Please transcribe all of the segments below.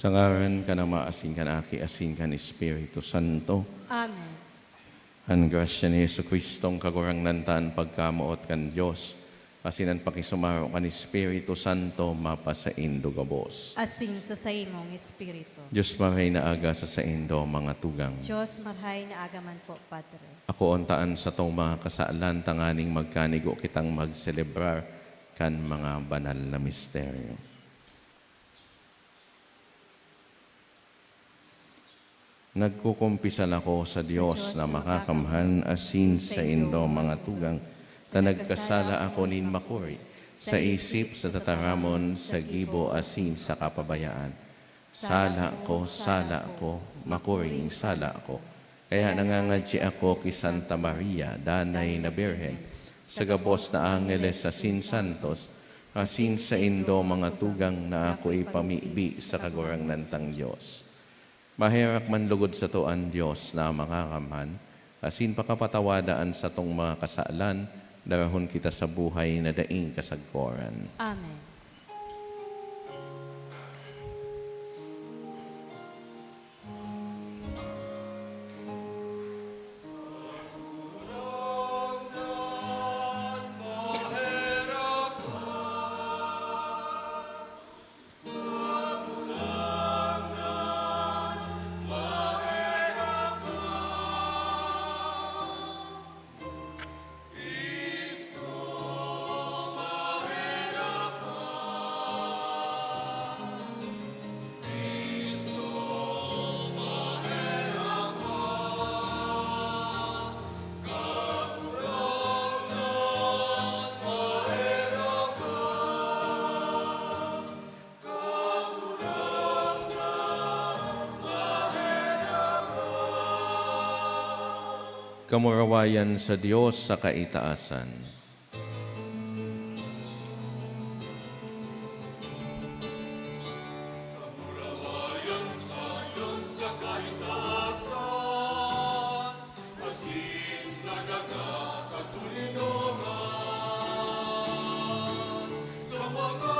Sa ngaran ka na maasin ka na aki, asin ka ni Espiritu Santo. Amen. Ang grasya ni Yesu Kristong kagurang nantaan pagkamuot kan Diyos. Asinan pakisumaro ka ni Espiritu Santo, mapasaindo gabos. Asing sa saimong Espiritu. Diyos maray na aga sa saindo mga tugang. Diyos marhay na agaman po, Padre. Ako ontaan sa tong mga kasaalan, tanganing magkanigo kitang magselebrar kan mga banal na misteryo. Nagkukumpisal ako sa Diyos na makakamhan asin sa indo mga tugang, na nagkasala ako nin makuri, sa isip, sa tataramon, sa gibo, asin sa kapabayaan. Sala ko, makuring sala ko. Kaya nangangadji ako kay Santa Maria, Danay na Birhen, sa gabos na angeles asin santos, asin sa indo mga tugang na ako ipamibi sa kagurang nantang Diyos. Mahirak man lugod sa tuan Diyos na makakamhan, asin pakapatawadaan sa tong mga kasaalan, darahon kita sa buhay na daing kasagkoran. Amen. Kamurawayan sa Diyos sa kaitaasan. Kamurawayan sa Diyos sa kaitaasan, asin sa dagat at tulinongan, sa mga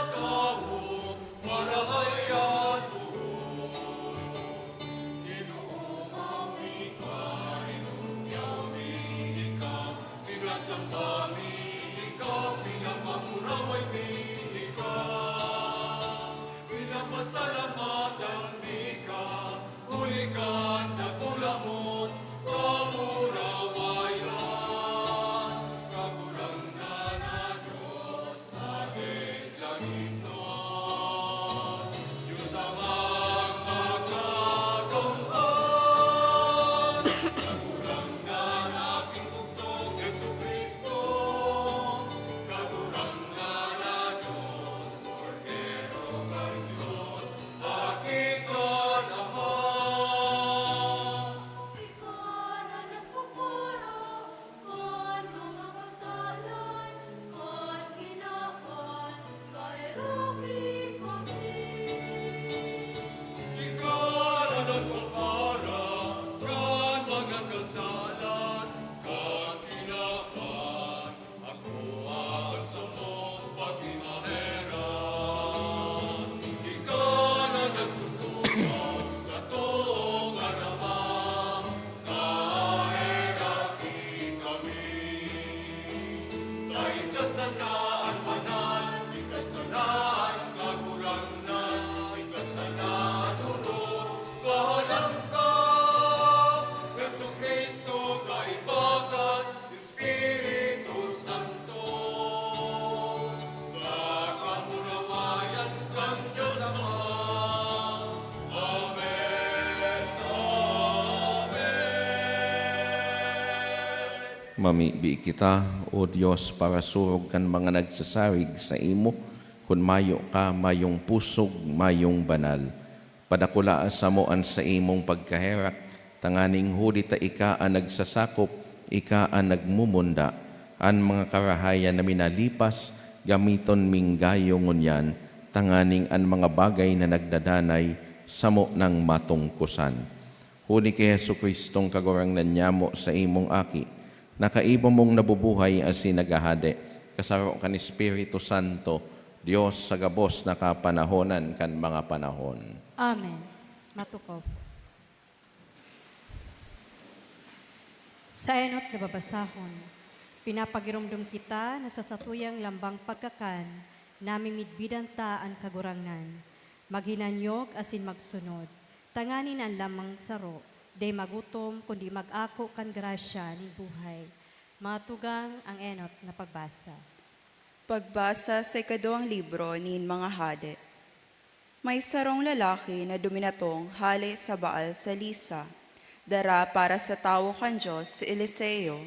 tao marahayan mo. Ginoong aming sinasamba mi ikaw, pinapamuraway mi ikaw, pinapasalamatan mi ikaw, ulikan na pula mo, kamurawayan, kagurang na Diyos natin langit nun, Diyos amang magkakamhan, kagurang na aking tugtog, Yesu Cristo, kagurang na Diyos, Cordero kang Diyos, aking kanaman. Ikaw na nagpupuro, kon mga kasalan, kon ginawan, kairobi kumti. Ikaw na nagpapara, kan mga kasalan, kan kinapan, ako ang sumong pagkinaheran. Ikaw na nagtutulong sa tuong karamang, kaherapi kami. Kahit kasanaan banal, ikasanaan kagurangnan, ikasanaan urong, kahalang ka, Yesu Cristo, kaibagan, Espiritu Santo. Sa kamurawayan kang Diyos Ama. Amen. Amen. Mamibi kita, O Diyos, para surog kan mga nagsasarig sa imo, kun mayo ka, mayong pusog, mayong banal. Padakula sa moan sa imong pagkaherak, tanganing huli ta ika ang nagsasakop, ika ang nagmumunda, ang mga karahayan na minalipas, gamiton minggayo ngunyan, tanganing ang mga bagay na nagdadanay, samo ng matungkusan. Huli kay Yesu Kristong kagurang nanyamo sa imong aki, nakaiba mong nabubuhay as sinagahade, kasaro kan Espiritu Santo, Dios sa gabos na kapanahonan kan mga panahon. Amen. Matukob. Sa enot na babasahon, pinapagirumdum kita na sa satuyang lambang pagkakan, namimidbidan ta ang kagurangnan. Maghinanyog asin magsunod, tanganin ang lamang saro, day magutom kundi mag-ako kan grasya ni buhay. Matugang ang enot na pagbasa. Pagbasa sa ikaduhang libro ni mga hade. May sarong lalaki na duminatong hali sa Baal sa Lisa. Dara para sa tawo kan Diyos si Eliseo,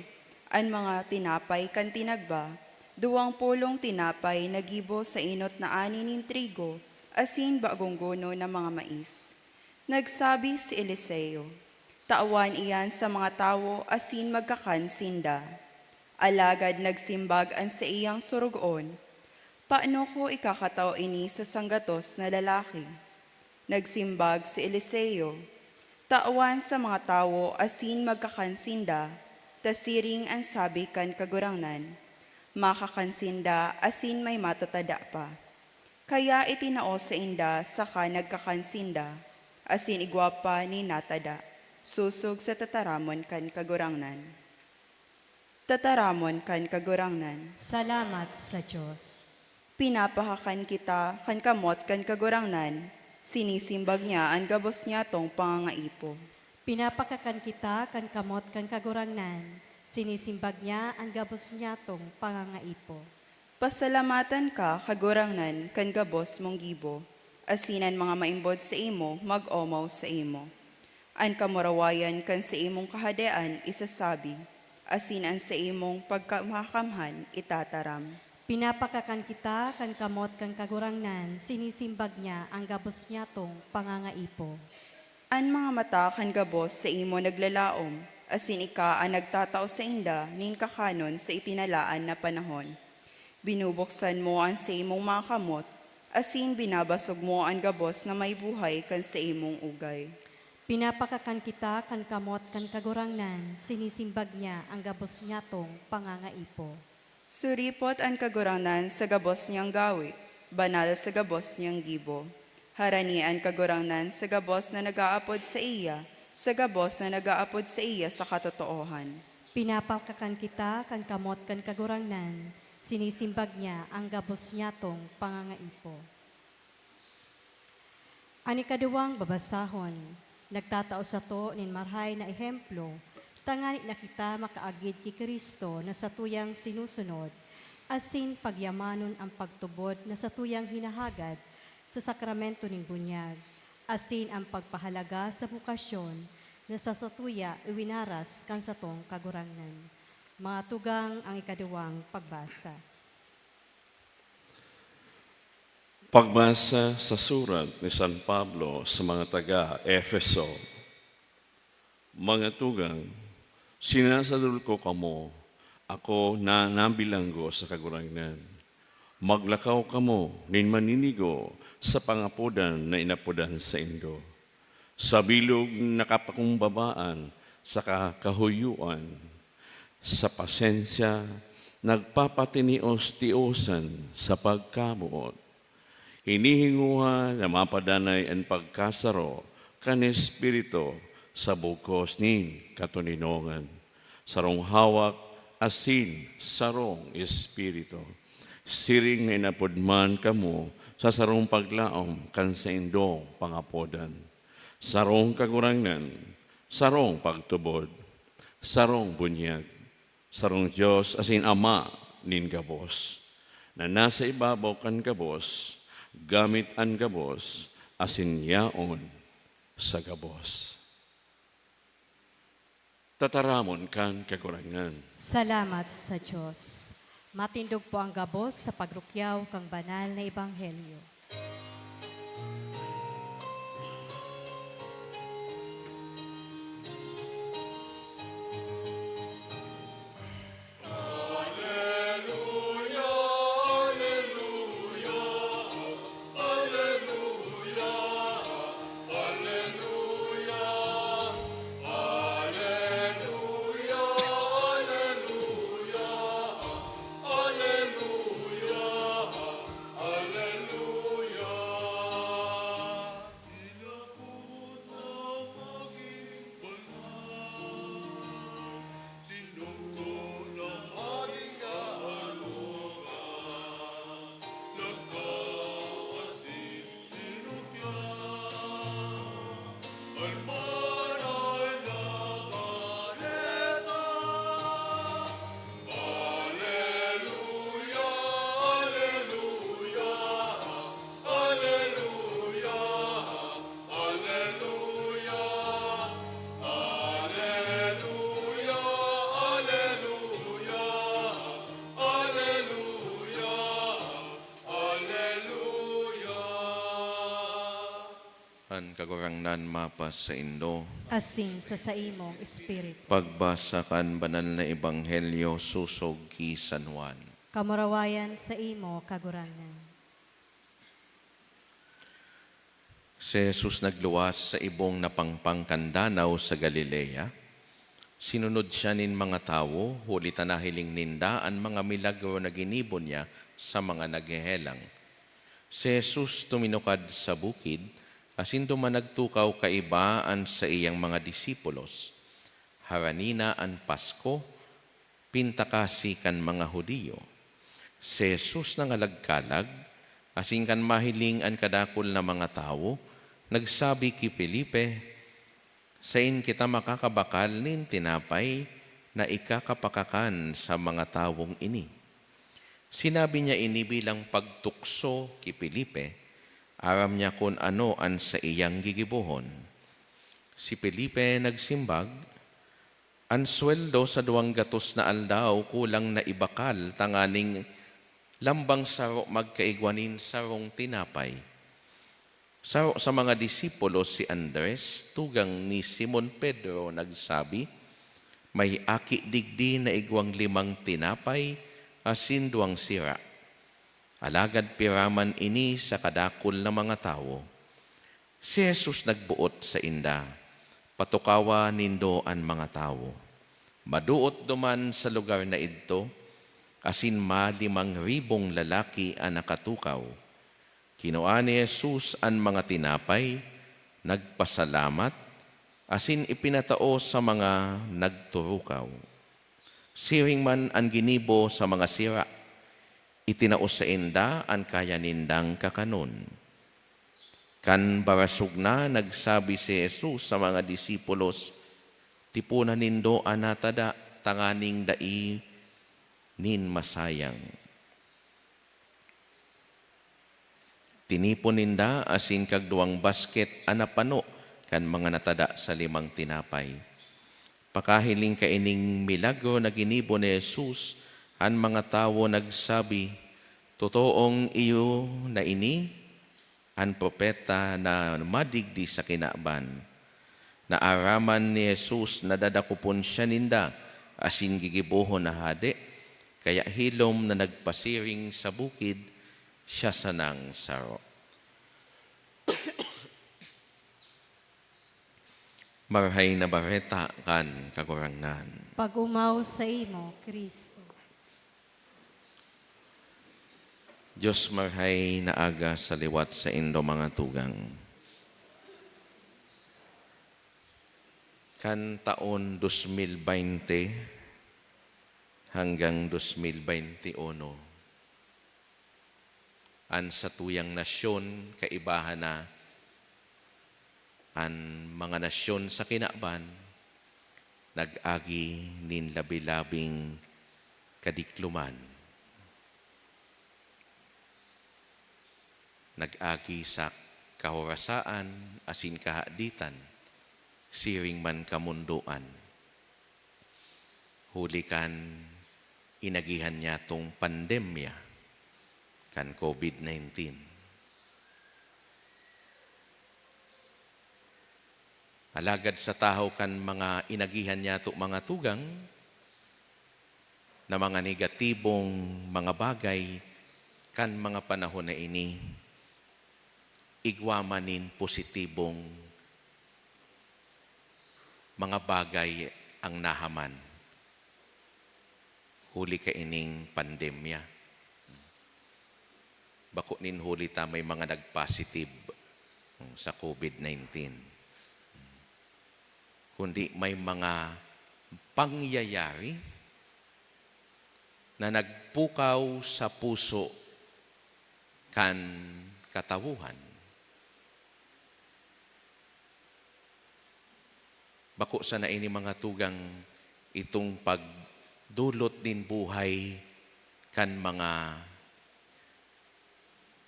ang mga tinapay kan tinagba, 20 tinapay nagibo sa inot na ani nin trigo, asin bagong gono na mga mais. Nagsabi si Eliseo, tawan iyan sa mga tawo asin magkakansinda. Alagad nagsimbag ang sa iyang surugon, paano ko ikakatao ini sa sanggatos na lalaki? Nagsimbag si Eliseo, tawan sa mga tawo asin magkakansinda, tasiring ang sabi kan kagurangnan, makakansinda asin may matatada pa. Kaya itinao sa inda saka nagkakansinda, asin igwapa ni natada, susog sa tataramon kan kagurangnan. Tataramon kan kagurangnan. Salamat sa Diyos. Pinapahakan kita kan kamot kan kagurangnan, sinisimbag niya ang gabos niya tong pangangaipo. Pinapakakan kita kan kamot kan kagurangnan, sinisimbag niya ang gabos niya tong pangangaipo. Pasalamatan ka kagurangnan kan gabos mong gibo, asinan mga maimbod sa imo mag-omaw sa imo. Ang kamurawayan kan sa imong kahadean isasabi, asin ang sa imong pagkamakamhan itataram. Pinapakakan kita kan kamot kan kagurangnan, sinisimbag niya ang gabos niya tong pangangaipo. Ang mga mata kan gabos sa imo naglalaom, asin ika ang nagtatao sa inda nin kakanon sa itinalaan na panahon. Binubuksan mo ang sa imong mga kamot, asin binabasog mo ang gabos na may buhay kan sa imong ugay. Pinapakakan kita kan kamot kan kagurangnan, sinisimbag niya ang gabos niya tong pangangaipo. Suripot ang kagurangnan sa gabos niyang gawi, banal sa gabos niyang gibo. Harani ang kagurangnan sa gabos na nagaapod sa iya, sa gabos na nagaapod sa iya sa katotoohan. Pinapakakan kita kan kamot kan kagurangnan, sinisimbag niya ang gabos niya tong pangangaipo. Ani kaduwang babasahon, nagtatao sa to nin marhay na ehemplo, tangani na kita makaagid ki Kristo na sa tuyang sinusunod, asin pagyamanon ang pagtubod na sa tuyang hinahagad sa sakramento ning bunyag, asin ang pagpahalaga sa bukasyon na sa satuya iwinaras kan sa tong kagurangnan. Mga tugang ang ikaduwang pagbasa. Pagbasa sa surat ni San Pablo sa mga taga-Efeso. Mga tugang, sinasadul ko kamo, ako na nabilanggo sa kagurangnan. Maglakaw kamo, nin maninigo sa pangapodan na inapodan sa indo. Sa bilog nakapakumbabaan sa kahuyuan, sa pasensya, nagpapatinios-tiosan sa pagkabuot. Hinihinguha na mapadanay ang pagkasaro kan Espiritu sa bukos nin katuninongan. Sarong hawak asin sarong Espiritu. Siring na inapodman kamo sa sarong paglaom kan sa indong pangapodan. Sarong kagurangnan, sarong pagtubod, sarong bunyag, sarong Diyos asin Ama nin gabos. Na nasa ibabaw kan gabos, gamit ang gabos, asin yaon sa gabos. Tataramon kan kakurangan. Salamat sa Diyos. Matindog po ang gabos sa pagrukyaw kang banal na ebanghelyo. Alleluia, alleluia, alleluia. kagurangnan mapas sa Indo. asin sa imong espiritu. Pagbasa kan banal na ebanghelyo susog ki San Juan. Kamurawayan sa imo kagurangan. Si Jesus nagluwas sa ibong napangpangkandanaw sa Galilea. Sinunod siya nin mga tao, huli tanahiling ninda ang mga milagro na ginibon niya sa mga naghehelang. Si Jesus tuminukad sa bukid, asin dumanagtukaw kaibaan sa iyang mga disipulos. Haranina ang Pasko, pintakasi kan mga Hudiyo. Si Jesus nangalagkalag, asin kan mahiling ang kadakol na mga tao, nagsabi ki Felipe, sain kita makakabakal nin tinapay na ikakapakakan sa mga tawong ini. Sinabi niya ini bilang pagtukso ki Felipe, aram niya kung ano ang sa iyang gigibuhon. Si Felipe nagsimbag, ang sweldo sa 200 na aldaw kulang na ibakal tanganing lambang saro magkaigwanin sarong tinapay. Saro sa mga disipulo si Andres, tugang ni Simon Pedro nagsabi, may aki digdi na igwang 5 tinapay, asin 2 sira. Alagad piraman ini sa kadakol na mga tao. Si Jesus nagbuot sa inda, patukawa nindo ang mga tao. Maduot duman sa lugar na ito, asin 5,000 lalaki ang nakatukaw. Kinuha ni Jesus ang mga tinapay, nagpasalamat, asin ipinatao sa mga nagturukaw. Siring man ang ginibo sa mga sira, itinaos sa inda ang kaya nindang kakanon. Kan barasog na nagsabi si Jesus sa mga disipulos, tipunan nindo anatada tanganing dai nin masayang. Tinipon ninda asin kag 2 basket anapano kan mga natada sa 5 tinapay. Pakahiling kaining milagro na ginibo ni Jesus, ang mga tao nagsabi, totoong iyo na ini, ang propeta na madigdi sa kinaban. Naaraman ni Jesus na dadakupon siya ninda, asin gigibuhon na hade, kaya hilom na nagpasiring sa bukid, siya sanang saro. Marhay na bareta kan kagurangnan. Pag-umaw sa imo, Kristo. Diyos marhay na aga sa liwat sa indo mga tugang. Kan taon 2020 hanggang 2021, an sa tuyang nasyon kaibahan na an mga nasyon sa kinaban nag-agi nin labi-labing kadikluman. Nag-agi sa kahorasaan asin kahaditan, siring man kamunduan. Huli kan inagihan niya tong pandemya kan COVID-19. Alagad sa tahaw kan mga inagihan niya to mga tugang na mga negatibong mga bagay kan mga panahon na ini, igwamanin positibong mga bagay ang nahaman. Huli ka ining pandemya. Bako nin huli ta may mga nag-positive sa COVID-19. Kundi may mga pangyayari na nagpukaw sa puso kan katawuhan. Bako sa naini mga tugang itong pagdulot din buhay kan mga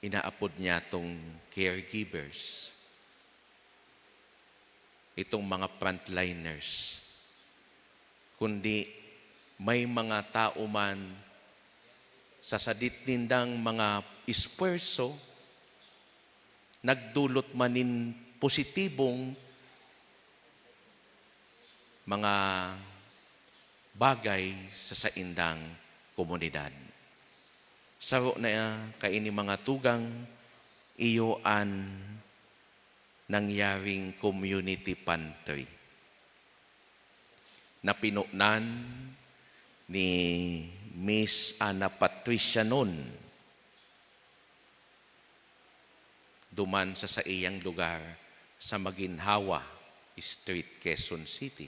inaapod niya tong caregivers, itong mga frontliners, kundi may mga tao man sa sadit nindang mga espuerso, nagdulot manin positibong mga bagay sa saindang komunidad. Saro na kaini mga tugang iyoan nangyaring community pantry na pinunan ni Miss Ana Patricia nun duman sa iyang lugar sa Maginhawa Street, Quezon City.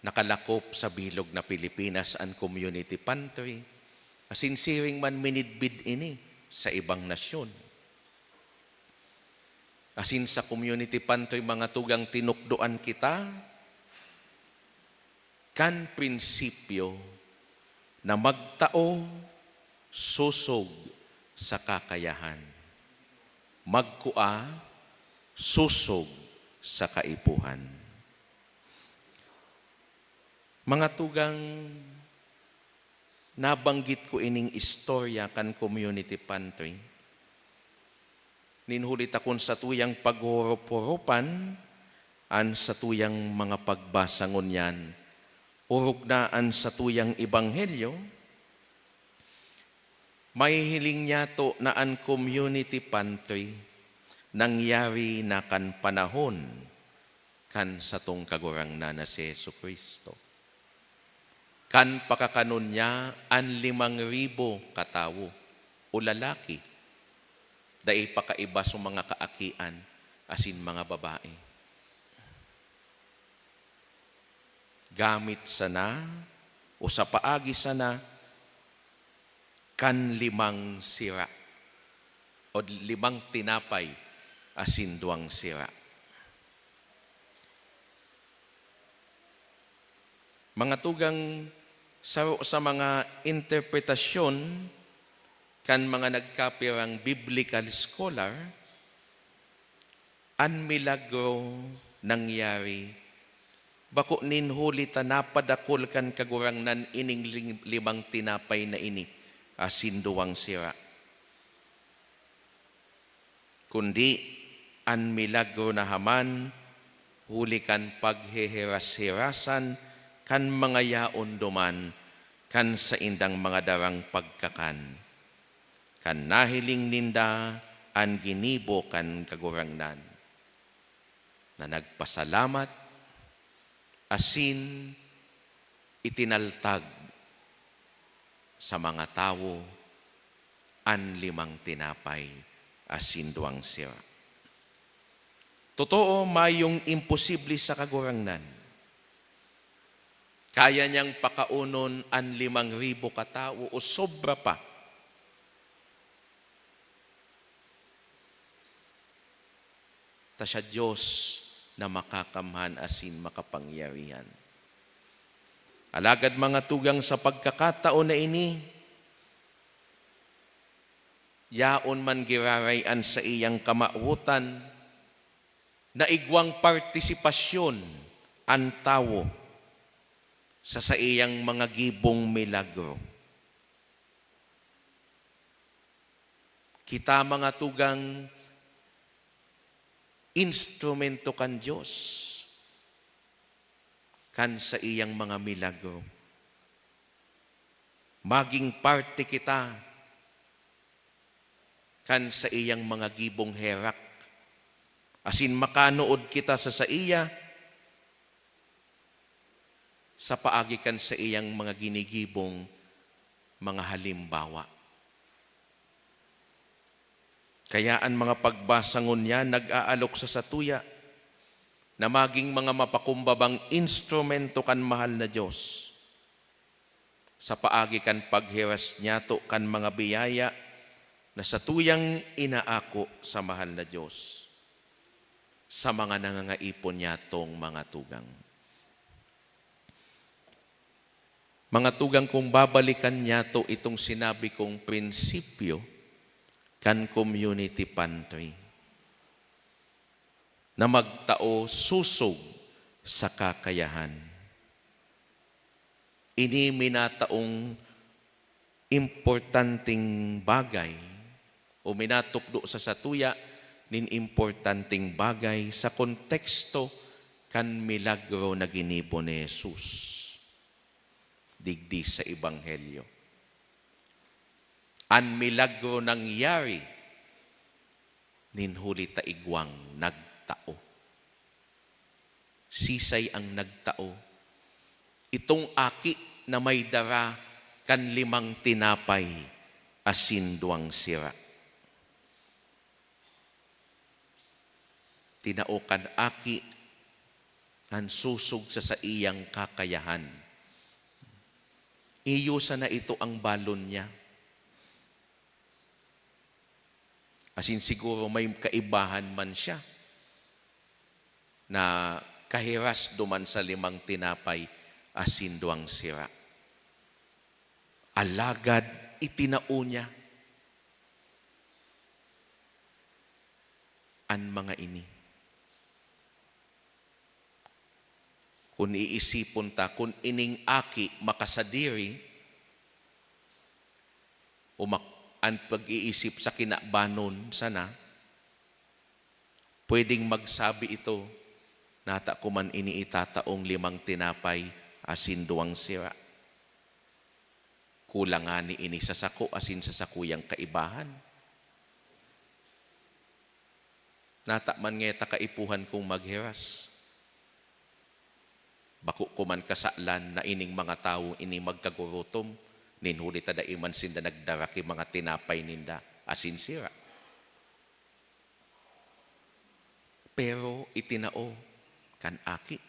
Nakalakop sa bilog na Pilipinas ang community pantry, asinsiring man minidbid ini sa ibang nasyon. Asin sa community pantry mga tugang tinukdoan kita, kan prinsipyo na magtao susog sa kakayahan. Magkua susog sa kaipuhan. Mga tugang, nabanggit ko ining istorya kan community pantry. Ninhulit akon sa tuyang paghurup-hurupan, an sa tuyang mga pagbasangon yan, urugnaan sa tuyang ebanghelyo, may hiling niya to na ang community pantry nangyari na kan panahon kan sa tong kagurangnan na si Jesucristo. Kan pakakanon niya ang 5,000 katawo o lalaki. Dahil pakaiba sa mga kaakian asin mga babae. Gamit sana o sa paagi sana kan 5 sira o 5 tinapay asin 2 sira. Mga tugang sa mga interpretasyon kan mga nagkapirang biblical scholar, ang milagro nangyari. Bako ninhuli napadakol kan kagurangnan ining 5 tinapay na ini, asin 2 sira. Kundi, ang milagro na haman, huli kan pagheheras-herasan, kan mga yaon duman, kan sa indang mga darang pagkakan. Kan nahiling ninda, ang ginibo kan kagurangnan. Na nagpasalamat, asin itinaltag sa mga tao, ang 5 tinapay, asin 2 sira. Totoo, mayong imposible sa kagurangnan. Kaya niyang pakaunon ang 5,000 katao o sobra pa. Ta siya Diyos na makakamhan asin makapangyarihan. Alagad mga tugang sa pagkakataon na ini, yaon man girarayan sa iyang kamautan, na igwang partisipasyon ang tao sa iyang mga gibong milagro. Kita mga tugang instrumento kan Diyos kan sa iyang mga milagro. Maging parte kita kan sa iyang mga gibong herak. Asin makanood kita sa iya sa paagi kan sa iyang mga ginigibong mga halimbawa. Kaya ang mga pagbasangon niya nag-aalok sa satuya na maging mga mapakumbabang instrumento kan mahal na Diyos. Sa paagi kan paghiras niya to kan mga biyaya na satuyang inaako sa mahal na Diyos. Sa mga nangangaipon niya tong mga tugang. Mga tugang, kung babalikan niya to itong sinabi kong prinsipyo kan community pantry na magtao susog sa kakayahan. Ini minataong importanteng bagay o minatukdo sa satuya nin importanteng bagay sa konteksto kan milagro na ginibo ni Jesus. Digdi sa Ebanghelyo. An milagro nangyari nin huli taigwang nagtao. Sisay ang nagtao. Itong aki na may dara kan 5 tinapay asin 2 sira. Tinaokan aki ang susog sa iyang kakayahan. Iyo sana ito ang balon niya. Asin siguro may kaibahan man siya na kahiras duman sa 5 tinapay asin 2 sira. Alagad itinao niya ang mga ini. Kung iisipon ta, kung ining aki makasadiri, o ang pag-iisip sa kinabanon sana, pwedeng magsabi ito, nata ko man iniitataong 5 tinapay, asin 2 sira. Kulang nga ni ini sa sako, asin sa sakuyang kaibahan. Nata man ngeta kaipuhan kong maghiras. Bako kuman kasaklan na ining mga tao ini magkagurutom, ninhuli tada iman sinda nagdaraki mga tinapay ninda, asin sira. Pero itinao kan aki.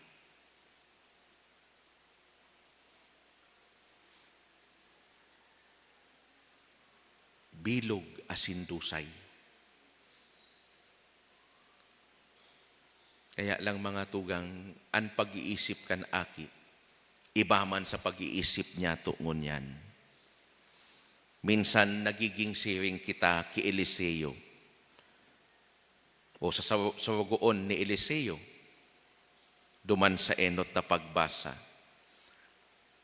Bilog asin dusay. Kaya lang mga tugang, ang pag-iisip kan aki, iba man sa pag-iisip niya tungon yan. Minsan nagiging siring kita ki Eliseo o sa surugoon ni Eliseo, duman sa enot na pagbasa.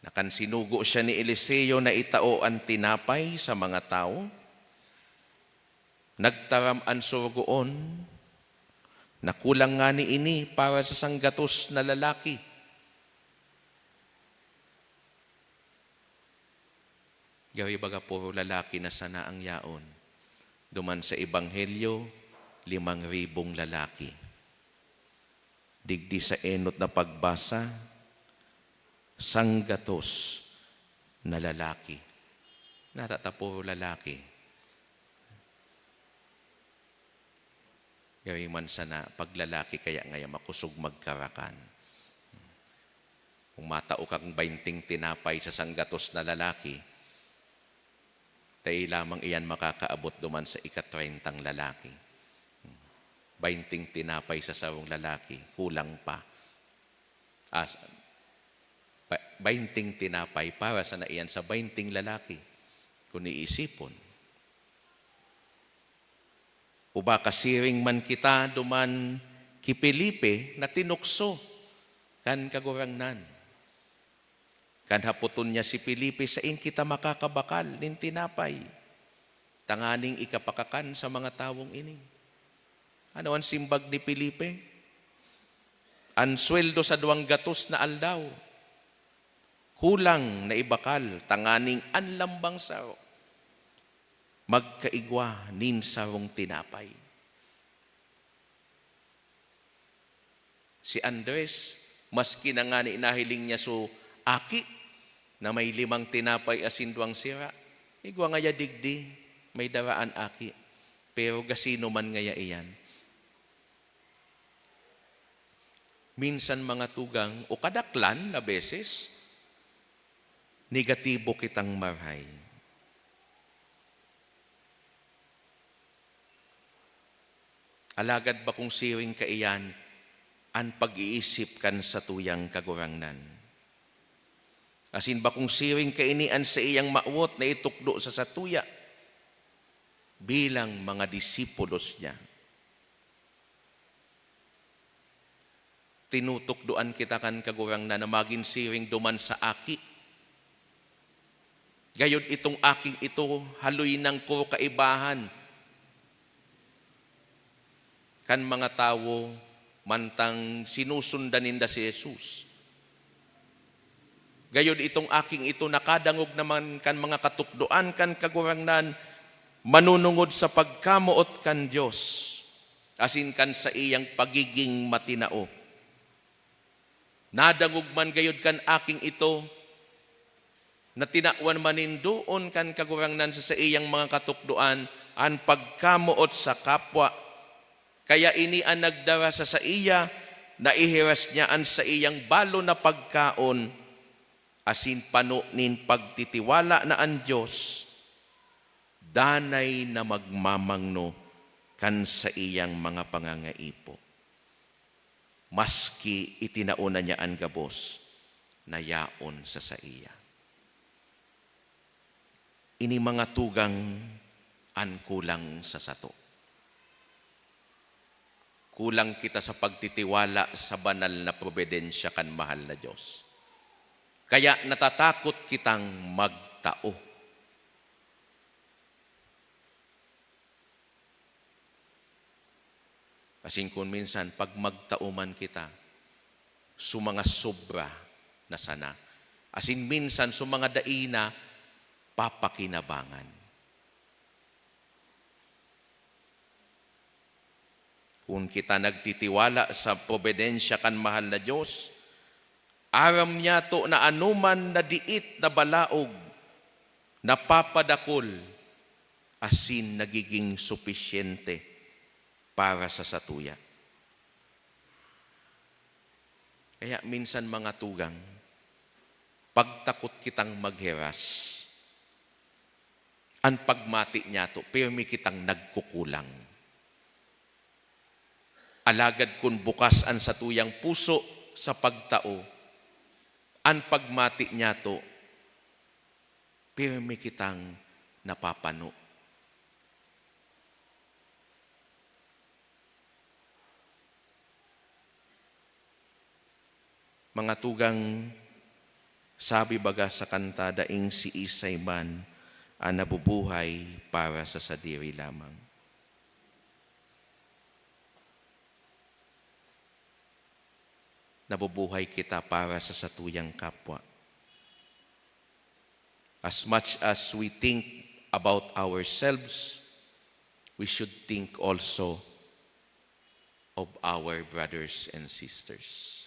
Nakan sinugo siya ni Eliseo na itao ang tinapay sa mga tao, nagtaram ang surugoon, nakulang nga ni ini para sa sanggatos na lalaki. Gawin baga puro lalaki na sana ang yaon. Duman sa Ebanghelyo, 5,000 lalaki. Digdi sa enot na pagbasa, sanggatos na lalaki. Natata puro lalaki. Gawin man sana paglalaki kaya ngaya makusog magkarakan. Kung matao kang 20 tinapay sa sanggatos na lalaki, tayo lamang iyan makakaabot duman sa 30 lalaki. 20 tinapay sa sarong lalaki, kulang pa. 20 tinapay para sa naiyan sa 20 lalaki. Kung iisipon, o baka siring man kita duman ki Felipe na tinukso kan kagurangnan. Kan haputon niya si Felipe sa in kita makakabakal nin tinapay. Tanganing ikapakakan sa mga tawong ini. Ano ang simbag ni Felipe? Ang sweldo sa 2 gatos na aldaw. Kulang na ibakal, tanganing anlambang saro. Magkaigwa nin sarong tinapay. Si Andres, maski na nga ni inahiling niya so aki na may 5 tinapay asin 2 sira, igwa ngaya digdi, may daraan aki. Pero gasino man ngaya iyan. Minsan mga tugang o kadaklan na beses, negatibo kitang marhay. Alagad ba kung siring ka iyan, ang pag-iisip kan sa tuyang kagurangnan? Asin ba kung siring ka inian sa iyang maawot na itukdo sa satuya bilang mga disipulos niya? Tinutukdoan kita kan kagurangnan na maging siring duman sa aki. Gayod itong aking ito, haloy ng ko kaibahan, kan mga tawo mantang sinusundan ninda si Jesus. Gayod itong aking ito nakadangog naman kan mga katukdoan kan kagurangnan manunungod sa pagkamuot kan Dios asin kan sa iyang pagiging matinao. Nadangog man gayod kan aking ito na tinawan manindoon kan kagurangnan sa iyang mga katukdoan an pagkamuot sa kapwa. Kaya ini ang nagdara sa iya na ihiras niya an sa iyang balo na pagkaon asin pano nin pagtitiwala na ang Diyos danay na magmamangno kan sa iyang mga pangangaipo. Maski itinauna niya ang gabos na yaon sa iya. Ini mga tugang an kulang sa sato. Kulang kita sa pagtitiwala sa banal na probidensya kan mahal na Diyos. Kaya natatakot kitang magtao. Kasing kung minsan, pag magtao man kita, sumanga sobra na sana. Asin minsan, sumanga daina, papakinabangan. Kung kita nagtitiwala sa probidensya kan mahal na Diyos, aram niya to na anuman na diit na balaog, napapadakol, asin nagiging supisyente para sa satuya. Kaya minsan mga tugang, pagtakot kitang magheras, ang pagmati niya to, pirmi kitang nagkukulang. Alagad kun bukas ang satuyang puso sa pagtao, ang pagmati niya to, pirmi kitang napapano. Mga tugang, sabi baga sa kanta, daing si Isay man ang nabubuhay para sa sadiri lamang. Nabubuhay kita para sa satuyang kapwa. As much as we think about ourselves, we should think also of our brothers and sisters.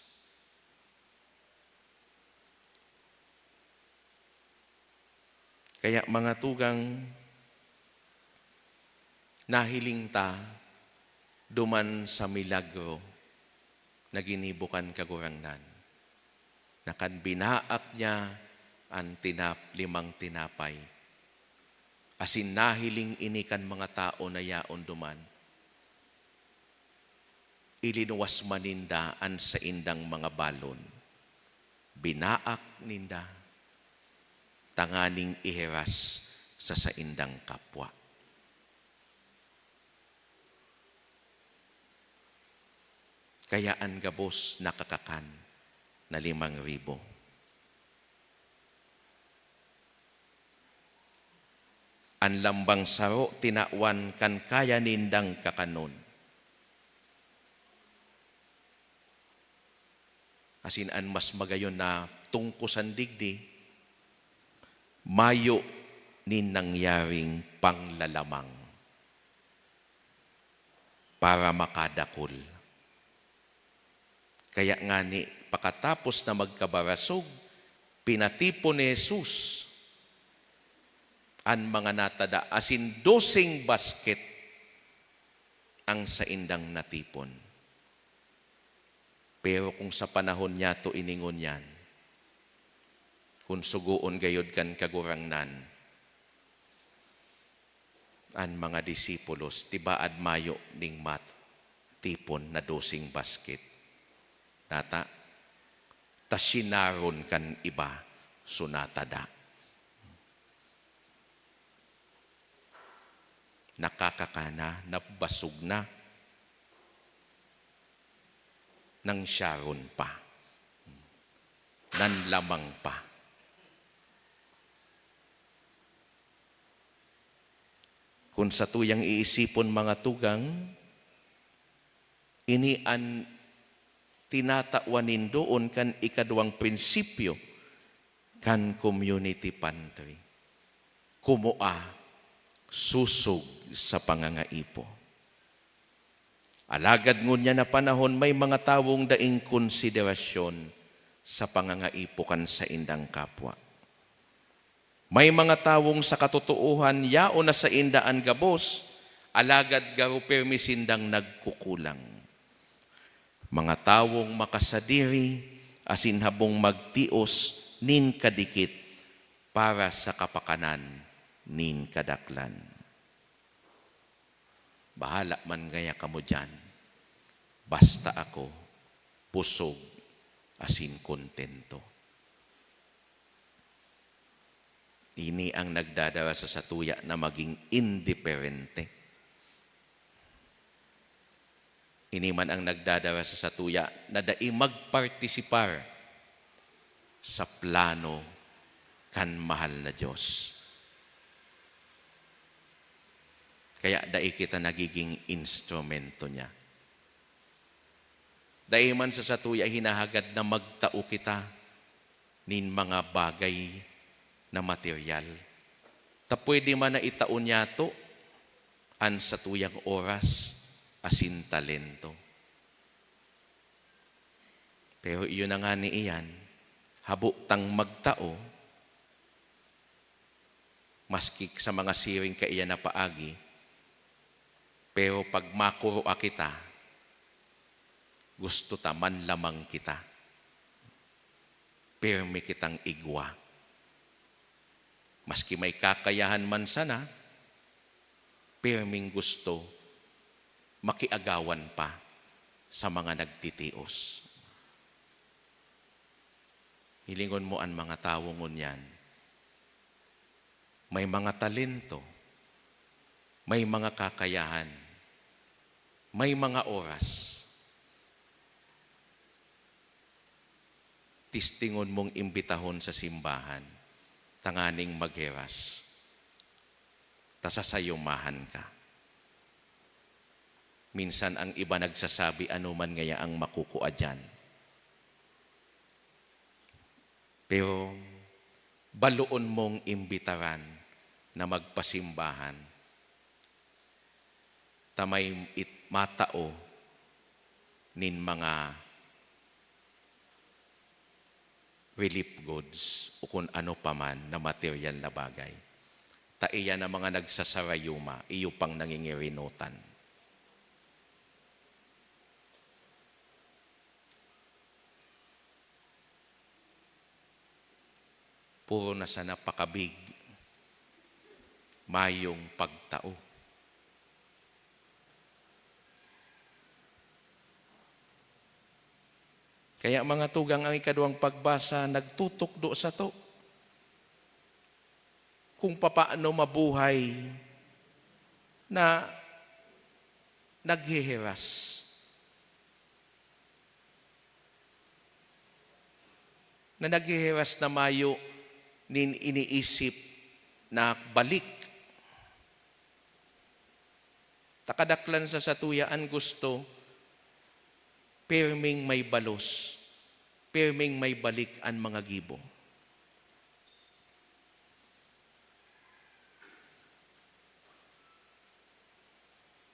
Kaya mga tugang, nahiling ta duman sa milagro na ginibukan kagurangnan. Nakan binaak niya ang 5 tinapay. Asin nahiling inikan mga tao na yaon duman. Ilinuwas maninda an sa indang mga balon. Binaak ninda. Tanganing iheras sa saindang kapwa. Kaya ang gabos nakakakan na 5,000. Ang lambang saro tinawan kan kaya nindang kakanon. Asin an mas magayon na tungkusan digdi, mayo ni nangyaring panglalamang para makadakol. Kaya nga ni, pakatapos na magkabarasog, pinatipon ni Jesus ang mga natada, asin 12 basket ang saindang natipon. Pero kung sa panahon niya to iningon yan, kung suguon gayod kan kagurangnan, ang mga disipulos, tibaad mayo ning matipon na 12 basket. Nata, tasinaron kan iba, sunatada. Nakakakana, nabasog na, nang sharon pa, nanlamang pa. Kung sa tuyang iisipon mga tugang, Ini an tinatauanin doon kan ikaduang prinsipyo kan community pantry. Kumua, susog sa pangangaipo. Alagad ngunya na panahon may mga tawong daing konsiderasyon sa pangangaipo kan sa indang kapwa. May mga tawong sa katotohan yao na sa indaan gabos, alagad garo permisindang nagkukulang. Mga tawong makasadiri, asin habong magtios nin kadikit para sa kapakanan nin kadaklan. Bahala man gaya kamo dyan, basta ako pusog asin kontento. Ini ang nagdadala sa satuya na maging indiferente. Ini man ang nagdadala sa satuya na dai magpartisipar sa plano kan mahal na Diyos. Kaya dai kita nagiging instrumento niya. Dai man sa satuya hinahagad na magtao kita nin mga bagay na material. Ta pwede man na itaon niya to an satuyang oras asin talento. Pero iyon na nga ni iyan, habutang magtao, maski sa mga siring ka iyan na paagi, pero pag makuroa kita, gusto ta man lamang kita. Pirmi kitang igwa. Maski may kakayahan man sana, pirming gusto, makiagawan pa sa mga nagtitios. Hilingon mo ang mga tao ngunyan. May mga talento, may mga kakayahan, may mga oras. Tistingon mong imbitahon sa simbahan, tanganing magheras, tasasayumahan ka. Minsan ang iba nagsasabi ano man ngaya ang makukuha dyan. Pero baluon mong imbitaran na magpasimbahan. Tamay matao nin mga relief goods o kung ano paman na material na bagay. Taiya na mga nagsasarayuma, iyo pang nangingirinutan. Puro na sa napakabig, mayong pagtao. Kaya mga tugang ang ikaduang pagbasa, nagtutukdo sa to. Kung papaano mabuhay na naghihiras. Na naghihiras na mayo nin iniisip na balik. Takadaklan sa satuyaan gusto, pirming may balos, pirming may balik ang mga gibo.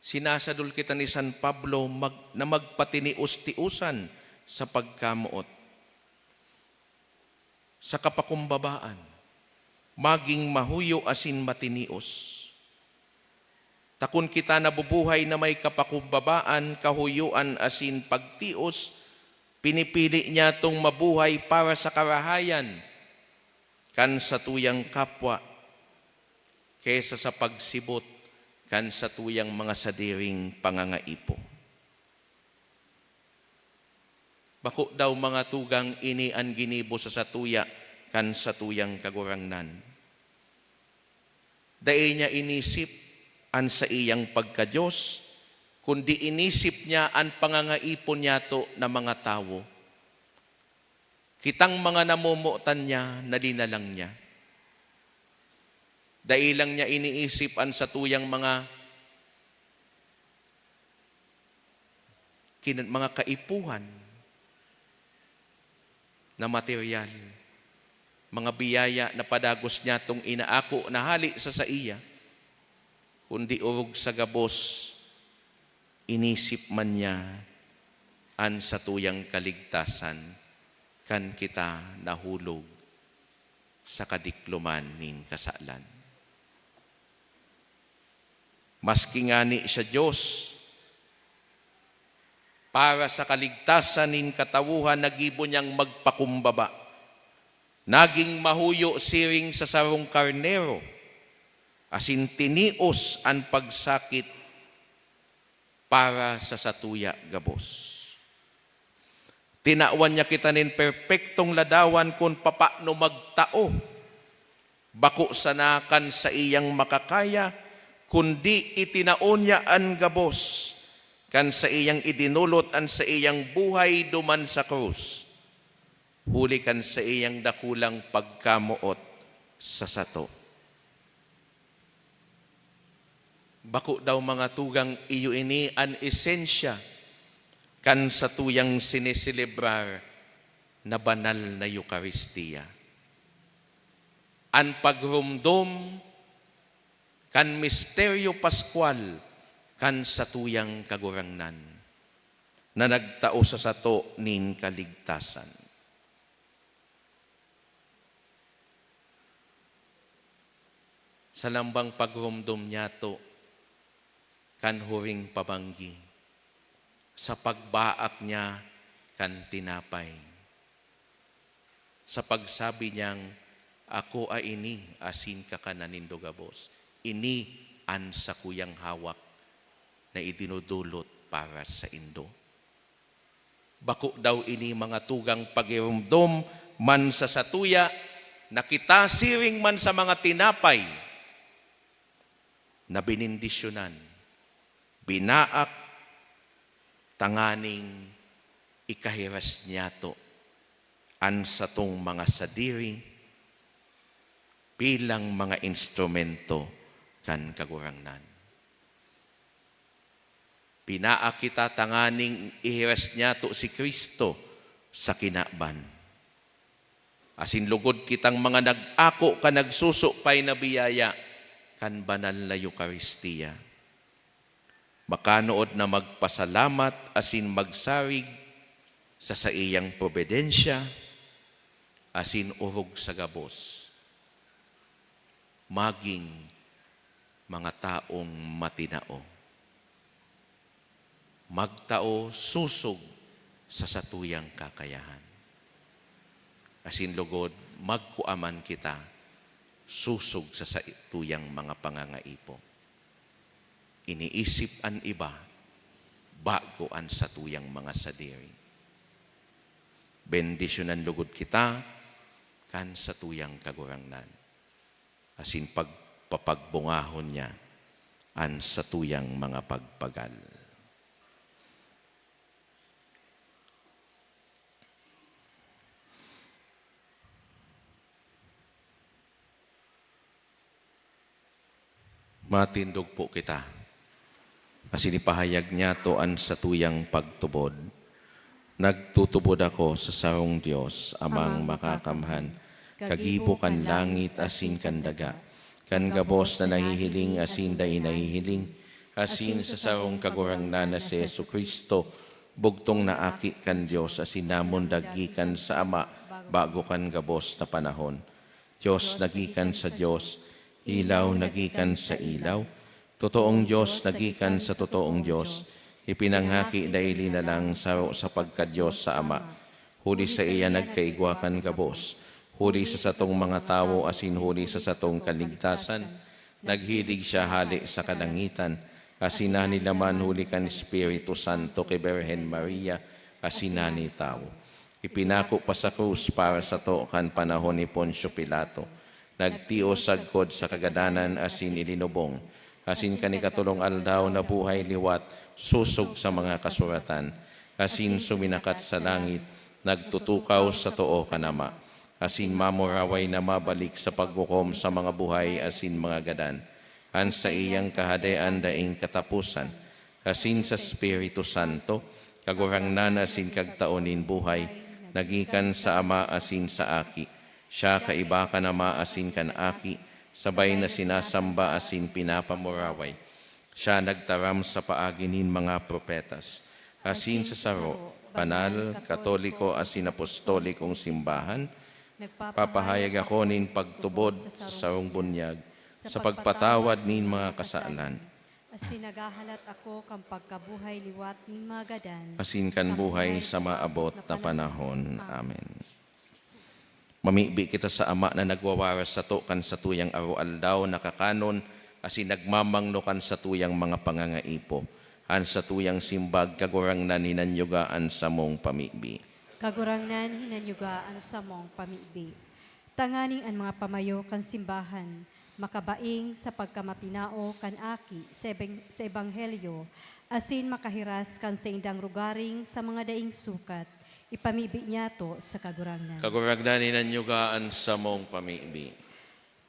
Sinasadul kita ni San Pablo na magpatinius-tiusan sa pagkamuot, sa kapakumbabaan, maging mahuyo asin matinios. Takun kita nabubuhay na may kapakumbabaan, kahuyuan asin pagtios, pinipili niya tong mabuhay para sa karahayan, kan sa tuyang kapwa, kesa sa pagsibot, kan sa tuyang mga sadiring pangangaipo. Bako daw mga tugang ini ang ginibo sa satuya kan satuyang kagurangnan. Dahil niya inisip an sa iyang pagka-Diyos, kundi inisip niya ang pangangaipon niya to na mga tao. Kitang mga namumutan niya, nalinalang niya. Dahil lang niya iniisip ang satuyang mga mga kaipuhan na material, mga biyaya na padagos niya tong inaako na hali sa iya, kundi urog sa gabos, inisip man niya an sa tuyang kaligtasan, kan kita nahulog sa kadikluman nin kasalan. Maski ngani sa Diyos, para sa kaligtasan nin katawuhan, nagibo niyang magpakumbaba. Naging mahuyo siring sa sarong karnero, asin tinios ang pagsakit para sa satuya gabos. Tinawan niya kita nin perpektong ladawan kung papano magtao. Bako sanakan sa iyang makakaya, kundi itinaon niya ang gabos, kan sa iyang idinulot an sa iyang buhay duman sa krus. Huli kan sa iyang dakulang pagkamuot sa sato. Bako daw mga tugang iyo ini an esensya kan sa tuyang siniselebrar na banal na Eucharistia. An pagrumdom kan misteryo Pascual kan sa tuyang kagurangnan na nagtao sa sato nin kaligtasan. Sa lambang pagrumdom niya to, kan huring pabanggi, sa pagbaak niya kan tinapay, sa pagsabi niyang, ako ay ini asin ka kananindo gabos, ini an sa kuyang hawak na idinudulot para sa indo. Bako daw ini mga tugang pagirumdom man sa satuya, na kita siring man sa mga tinapay na binindisyonan, binaak, tanganing ikahiras niya to an sa tong mga sadiri bilang mga instrumento kan kagurangnan. Binaak kita tanganing ihiras niya to si Kristo sa kinaban. Asin lugod kitang mga nag-ako ka nagsusupay na biyaya kan banal na Eucharistia. Makanood na magpasalamat asin magsarig sa iyang probidensya asin urog sa gabos. Maging mga taong matinao. Magtao susog sa satuyang kakayahan. Asin lugod, magkuaman kita susog sa satuyang mga pangangaipo. Iniisip an iba, bago an satuyang mga sadiri. Bendisyonan lugod kita, kan satuyang kagurangnan. Asin pagpapagbungahon niya, an satuyang mga pagpagal. Matindog po kita. Asin ipahayag niya to an satuyang pagtubod. Nagtutubod ako sa sarong Diyos, amang makakamhan, kagibo kan langit asin kan daga, kan gabos na nahihiling asin day nahihiling, asin sa sarong kagurangnan na si Jesucristo, bugtong naaki kan Diyos, asin namon dagikan sa Ama, bago kan gabos na panahon. Diyos nagikan sa Diyos, ilaw nagikan sa ilaw, totoong Diyos nagikan sa totoong Diyos, ipinanghaki daili na lang saro sa pagka-Diyos sa Ama, huli sa iya nagkaigwakan gabos, huli sa satong mga tao asin huli sa satong kaligtasan, naghilig siya hali sa kalangitan, asin nanilaman huli kan Espiritu Santo kay Birhen Maria, asin nani tao. Ipinako pa sa krus para sa to kan panahon ni Poncio Pilato, nagtios sagkod sa kagadanan asin ilinubong, asin kanikatulong aldaw na buhay liwat, susog sa mga kasuratan, asin suminakat sa langit, nagtutukaw sa too kanama, asin mamuraway na mabalik sa paghukom sa mga buhay asin mga gadan, an sa iyang kahadean daing katapusan, asin sa Espiritu Santo, kagurangnan asin kagtaonin buhay, nagikan sa ama asin sa aki. Siya kaiba ka na maasin kan aki, sabay na sinasamba asin pinapamuraway. Siya nagtaram sa paaginin mga propetas, asin sa saro, banal, katoliko asin apostolikong simbahan, papahayag ako nin pagtubod sa sarong bunyag, sa pagpatawad nin mga kasaanan, Asin nagahalat ako kang pagkabuhay liwat ni magadan. asin kan buhay sa maabot na panahon. Amen. Mamibi kita sa ama na nagwawaras sa to kan sa tuyang aro-aldaw nakakanon, asin nagmamangno kan sa tuyang mga pangangaipo, han sa tuyang simbag kagurang na ninanyugaan sa mong pamibi. Kagurangnan hinanyugaan sa mong pamibi. Tanganing ang mga pamayo kan simbahan, makabaing sa pagkamatinao kan aki sa ebanghelyo, asin makahiras kan sa indang rugaring sa mga daing sukat, ipamibi niya to sa kagurangnan. Kagurang na ninanyugaan sa mong pamibi.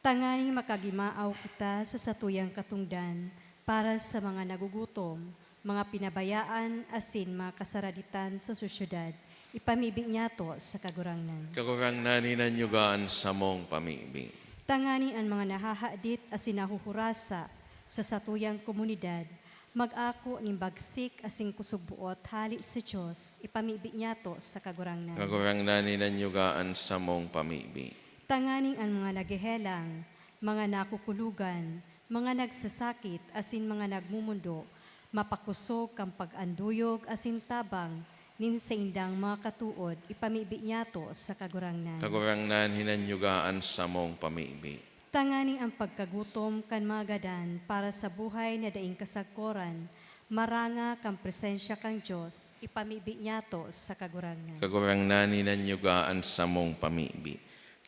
Tanganing makagimaaw kita sa satuyang katungdan para sa mga nagugutom, mga pinabayaan, asin mga kasaraditan sa sosyudad, ipamibi niya to sa kagurangnan. Kagurang na ninanyugaan sa mong pamibi. Tanganing ang mga nahahadit asin nahuhurasa sa satuyang komunidad, mag-ako ning bagsik asing kusugbuot hali sa Diyos, ipamibi niya to sa kagurangnan. Kagurang na ninanyugaan sa mong pamibi. Tanganing ang mga nagehelang, mga nakukulugan, mga nagsasakit asin mga nagmumundo, mapakusog kang pag-anduyog asin tabang, nin sa indang mga katuod, ipamibi niya to sa kagurangnan. Kagurang na hinanyugaan sa mong pamibi. Tanganing ang pagkagutom kan mga gadan para sa buhay na daing kasagkoran, maranga kang presensya kang Diyos, ipamibi niya to sa kagurangnan. Kagurang na ninanyugaan sa mong pamibi.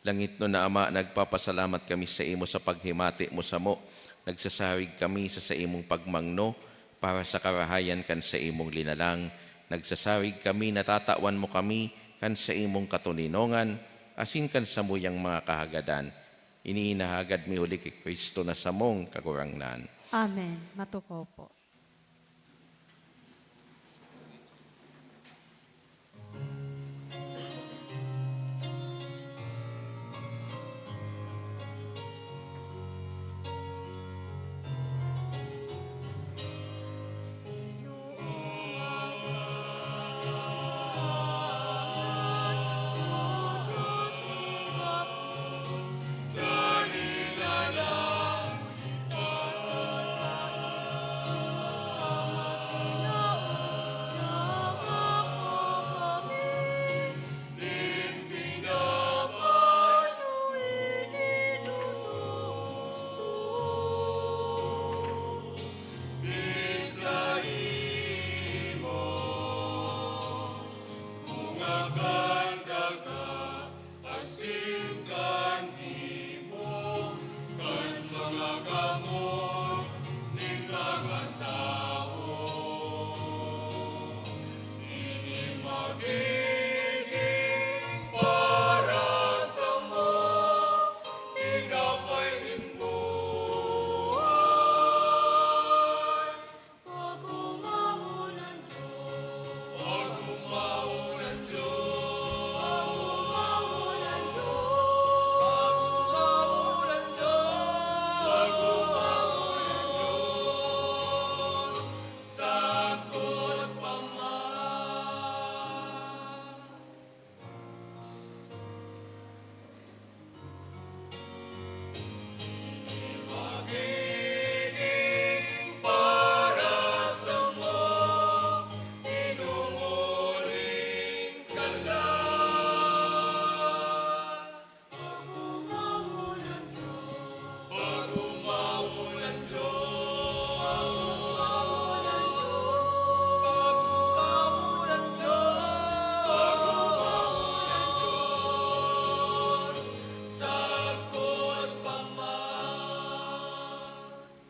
Langit no na Ama, nagpapasalamat kami sa imo sa paghimati mo sa mo. Nagsasarig kami sa imong pagmangno para sa karahayan kan sa imong linalang. Nagsasarig kami, natatawan mo kami kan sa imong katuninongan, asin kan sa muyang mga kahagadan. Iniinahagad mi uli kay Kristo na sa mong kagurangnan. Amen. Matukaw po.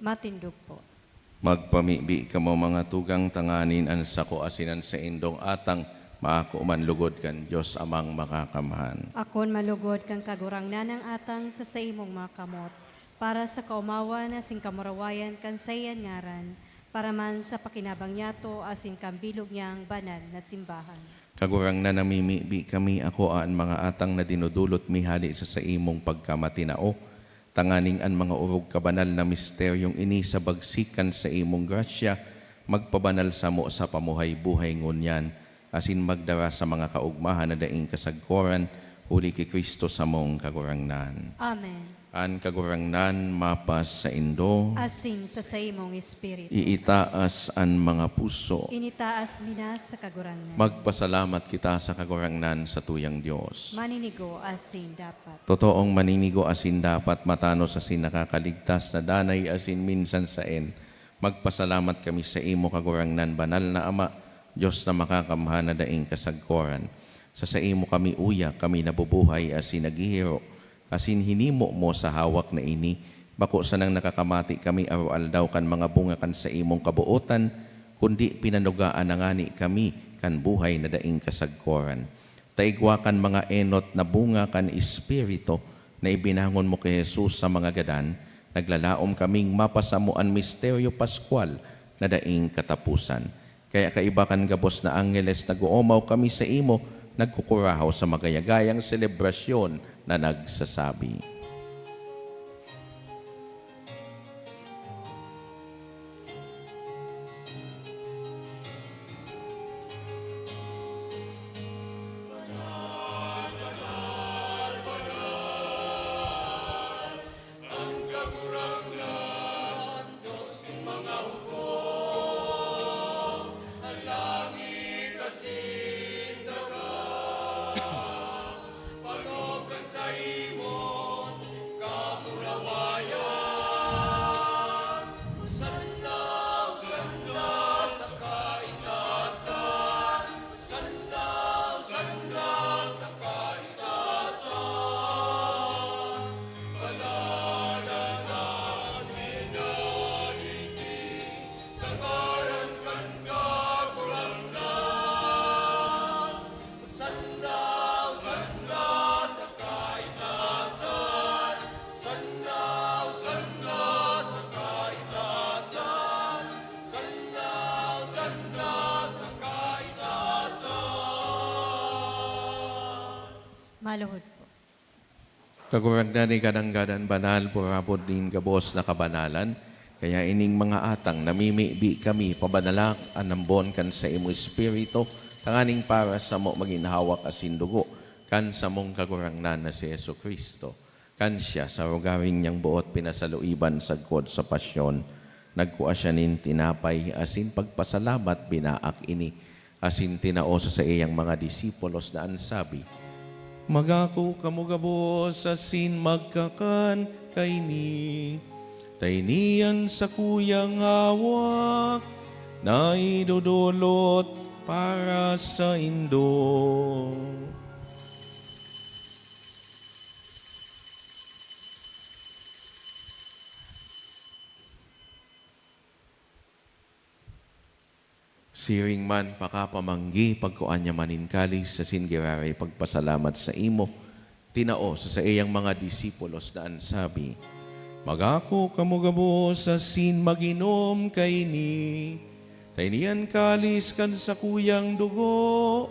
Matindog po. Magpamibi ka mo mga tugang tanganin ang sako asinan sa indong atang maako man lugod kan Diyos amang makakamhan. Akon malugod kang kagurangnan ng atang sa imong mga kamot, para sa kaumawa na sing kamarawayan kan sayan ngaran, para man sa pakinabang niyato asin kambilog niyang banal na simbahan. Kagurang na namimibi kami ako ang mga atang na dinudulot mihali sa imong pagkamatinao. Tanganing ang mga urog kabanal na misteryong ini sa bagsikan sa imong grasya, magpabanal sa mo sa pamuhay-buhay ngunyan, asin magdara sa mga kaugmahan na daing kasagkoran, uli kay Kristo sa mong kagurangnan. Amen. An kagurangnan mapas sa indo, Asin sa imong espiritu. iitaas an mga puso. Initaas minas sa kagurangan. Magpasalamat kita sa kagurangnan sa tuyang Diyos. Maninigo asin dapat. Totoong maninigo asin dapat matanos asin nakakaligtas na danay asin minsan saen. Magpasalamat kami sa imo kagurangnan banal na Ama, Diyos na makakamhan na daing kasagkoran. Sa imo kami uya, kami nabubuhay asin naghihiro, asin hinimo mo sa hawak na ini, bako sa nang nakakamati kami araw-aldaw kan mga bunga kan sa imong kabuotan, kundi pinanugaan na ngani kami kan buhay na daing kasagkoran. Taigwa kan mga enot na bunga kan Espiritu na ibinangon mo kay Jesus sa mga gadan, naglalaom kaming mapasamuan misteryo Pascual na daing katapusan. Kaya kaiba kan gabos na angeles nag-uumaw kami sa imo, nagkukurahaw sa magayagayang selebrasyon na nagsasabi. Maluhod po. Kaguragdan ni kadanggadan banal, purabot din gabos na kabanalan, kaya ining mga atang namimibi kami pabanalak anambon kan sa imo Espiritu, tanganing para sa mo maginhawak asin dugo, kan sa mong kagurangnan na si Yesu Kristo. Kan siya sa rugaring niyang buot pinasaluiban sagkod sa pasyon, nagkuha siya nin tinapay asin pagpasalamat binaak ini, asin tinao sa iyang mga disipulos na ansabi, magako kamugabos asin magkakan kaini. Tainian sa kuyang hawak na idudulot para sa indo. Siring man pakapamanggi pagkuan niya maninkalis sa singiraray pagpasalamat sa imo, tinao sa iyang mga disipulos na ansabi, magako kamugabo sa sin maginom kaini, tainian kalis kan sa kuyang dugo,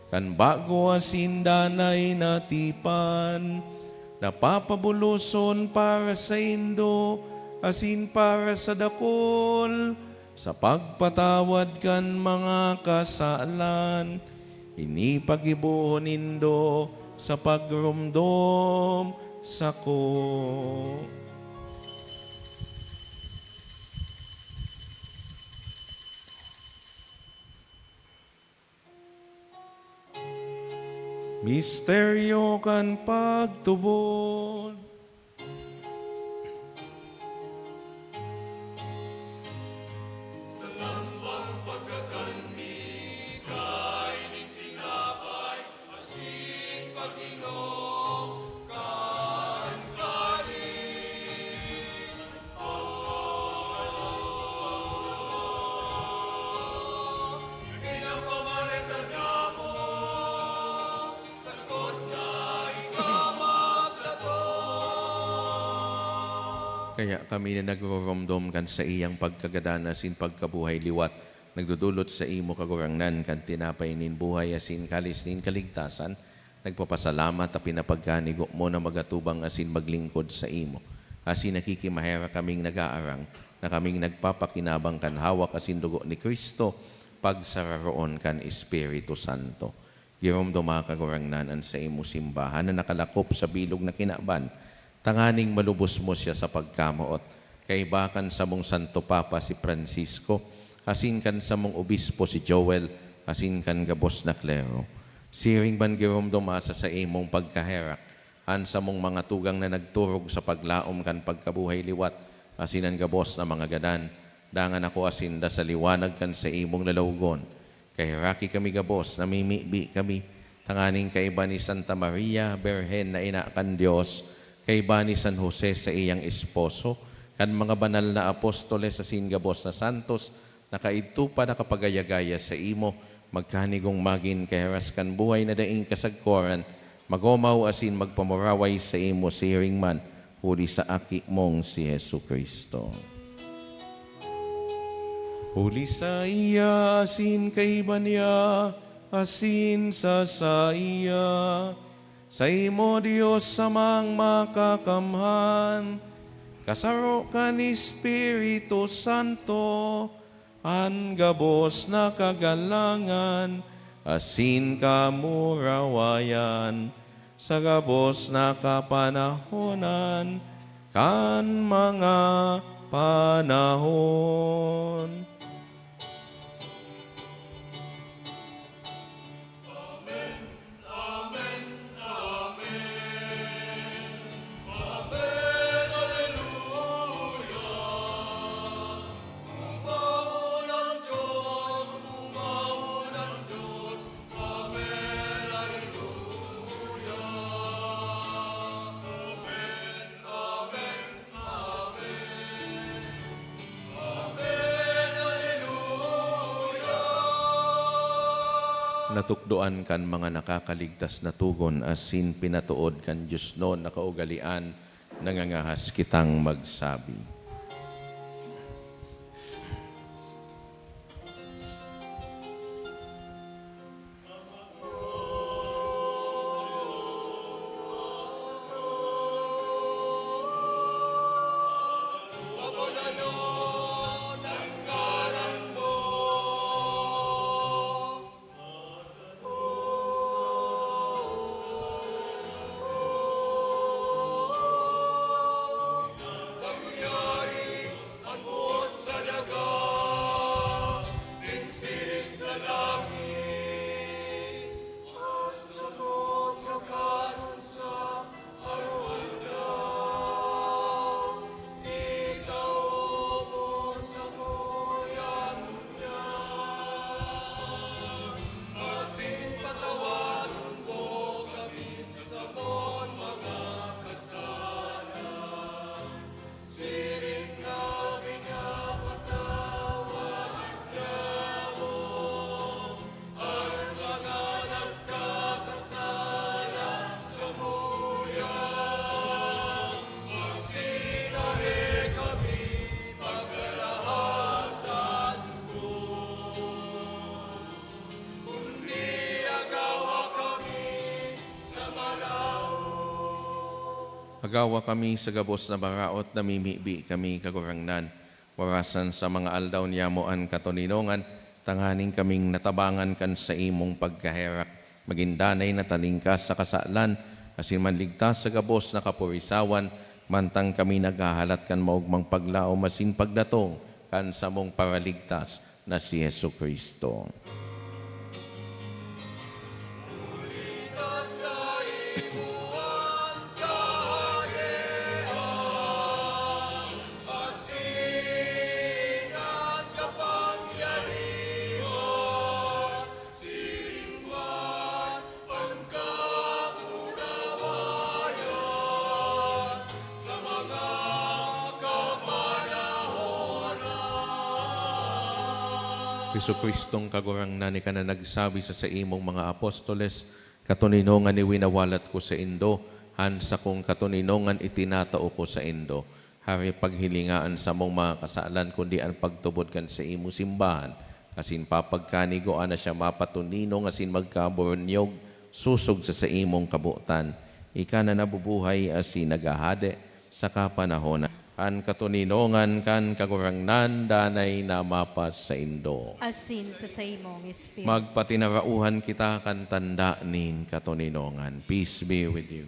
kan bago asin danay natipan, napapabuloson para sa indo, asin para sa dakol, sa pagpatawad kan mga kasalan, inipagibuhon nindo sa pagrumdom sako. Misteryo kan pagtubod. Kaya kami na nagroromdom kan sa iyang pagkagadanas asin pagkabuhay liwat, nagdudulot sa imo kagurangnan kan tinapay nin buhay asin kalis nin kaligtasan, nagpapasalamat at pinapagkanigo mo na magatubang asin maglingkod sa imo. Asin nakikimahera kaming nag-aarang, na kaming nagpapakinabang kan hawak asin dugo ni Kristo, pagsararoon kan Espiritu Santo. Giromdoma kagurangnan an sa imo simbahan na nakalakop sa bilog na kinaban, tanganing malubos mo siya sa pagkamaot. Kaibakan sa mong Santo Papa si Francisco, asin kan sa mong obispo si Joel, asin kan gabos na klero. Siring ban giromdomasa sa imong pagkaherak, an sa mong mga tugang na nagturog sa paglaom kan pagkabuhay liwat, asin ang gabos na mga gadan, dangan ako asinda sa liwanag kan sa imong lalawgon. Kahiraki kami gabos, namimibi kami, tanganing kaiba ni Santa Maria, Berhen na ina kan Diyos, kaiba ni San Jose sa iyang esposo, kan mga banal na apostoles sa singabos na santos, nakaito pa nakapagayagaya sa imo, magkanigong magin kaheras kan buhay na daing kasagkoran, magomaw asin magpamuraway sa imo siring man, huli sa aki mong si Jesu Kristo. Huli sa iya, asin kaiba niya, asin sa iya, sa imo Diyos samang makakamhan, kasaro ka ni Espiritu Santo, an gabos na kagalangan, asin kamurawayan, sa gabos na kapanahonan, kan mga panahon. Natukdoan kan mga nakakaligtas na tugon asin pinatuod kan Diyos noon nakaugalian, nangangahas kitang magsabi. Agawa kami sa gabos na baraot, namimibi kami kagurangnan. Warasan sa mga aldaw niyamoan katoninongan, tanganing kaming natabangan kan sa imong pagkaherak. Magindanay na talingkas sa kasalan, asin manligtas sa gabos na kapurisawan, mantang kami naghahalat kan maugmang paglao masin pagdatong kan sa mong paraligtas na si Jesu Kristo. Hesus Kristong kagurangnan ni ka na nagsabi sa imong mga apostoles, katuninongan ni winawalat ko sa indo, han sa kong katuninongan itinatao ko sa indo. Hari paghilingaan sa mong mga kasalan, kundi ang pagtubod kan sa imo simbahan. Kasin papagkanigoan na siya mapatuninong, asin magkaboronyog, susog sa imong kabutan. Ika na nabubuhay asin nagahade sa kapanahon. An katuninongan kan kagurangnan danay na mapas sa indo. Asin sa imong espiritu. Magpatinarauhan kita kan tanda nin katuninongan. Peace be with you.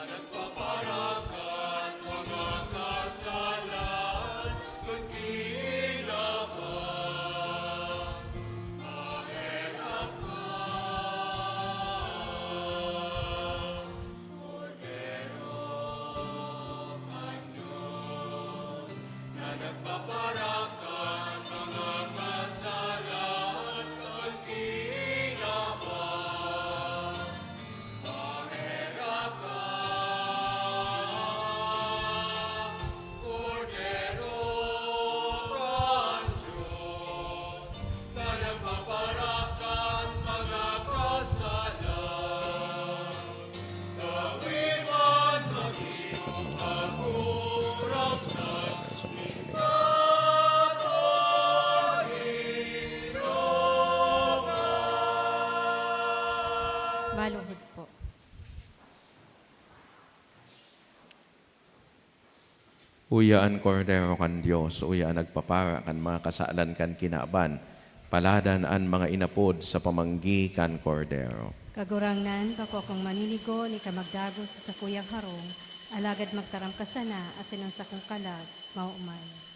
Nagpaparakan mga kasalan, kun kinaban. Maherap ka, Kordero kan Diyos, na nagpaparakan mga kasalan, kun kinaban. Maherap ka, Kordero kan Diyos, na nagpaparakan mga kasalan. Gawin man kami ang pagurangnan, Maluhod po. Uyaan Kordero kan Diyos, uyaan nagpapara kan mga kasalan kan kinaban. Paladan an mga inapod sa pamanggi kan Kordero. Kagurangnan, kako akong maniligo, ni ka magdagos sa kuyang harong, alagad magtaram ka sana, asin ang sakong kalag, maumay.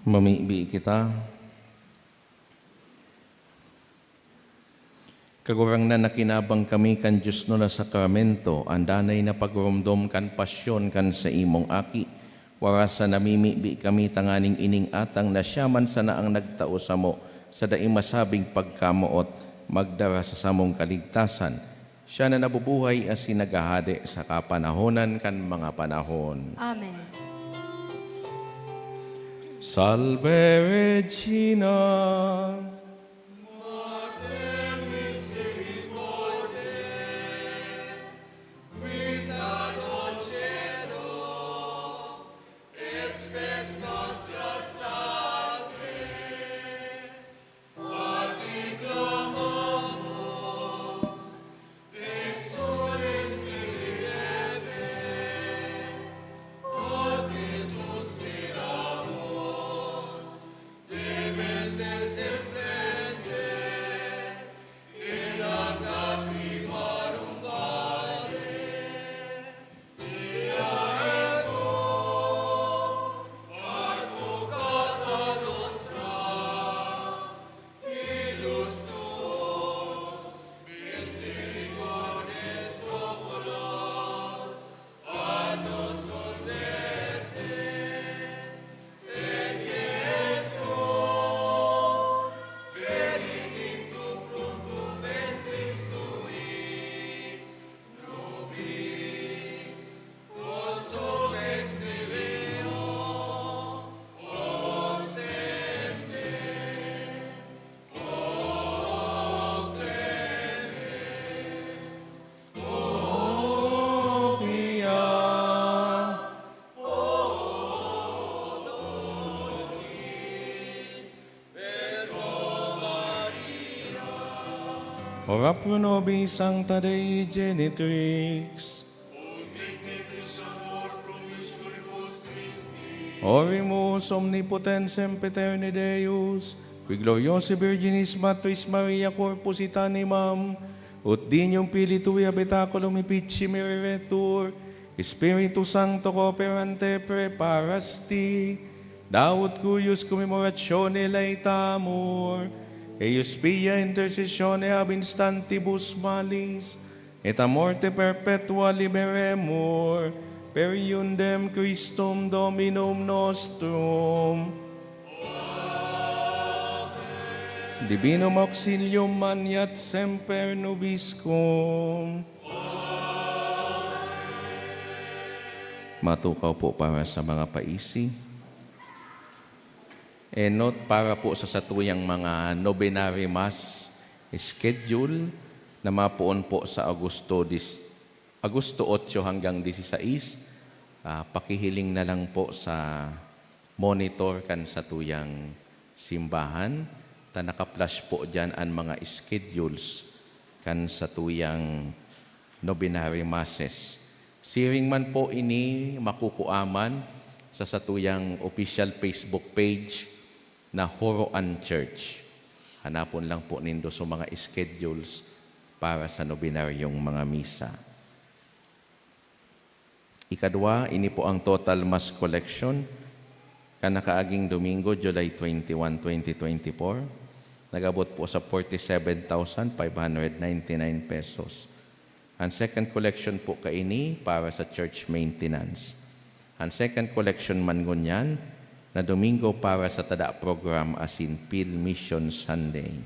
Mamibi kita. Kagurang na nakinabang kami kan Diyos no na sakramento, andanay na pagurumdom kan pasyon kan sa imong aki. Warasa namimibi kami tanganing ining atang na siyaman sana ang nagtao sa mo, sa daing masabing pagkamuot, magdara sa samong kaligtasan. Siya na nabubuhay as sinagahade sa kapanahonan kan mga panahon. Amen. Salve Regina, ora pro nobis sancta Dei genitrix. Oremus omnipotens sempiterni Deus, qui gloriosi Virginis Matris Maria corpus animam, ut dignum Pilitui habitaculum ipici meriretur, Spiritu Sancto cooperante preparasti, Daud cuius commemoratione laetamur, eius pia intercessione ab instantibus malis, et a morte perpetua liberemur, per iundem Christum Dominum nostrum. Amen. Divinum auxilium maniat semper nobiscum. Matukaw po para sa mga paisi. E note para po sa satuyang mga novenary mass schedule na mapuon po sa Agosto 8 hanggang 16. Pakihiling na lang po sa monitor kan satuyang simbahan. Ta naka-flash po dyan ang mga schedules kan satuyang novenary masses. Siring man po ini makukuaman sa satuyang official Facebook page na Horoan Church. Hanapon lang po nindo sa mga schedules para sa novenaryong mga misa. Ikadwa, ini po ang total mass collection kanakaaging Domingo, July 21, 2024. Nagabot po sa 47,599 pesos. Ang second collection po kaini para sa church maintenance. Ang second collection man ngunyan na Domingo para sa tada program as in Peel Mission Sunday.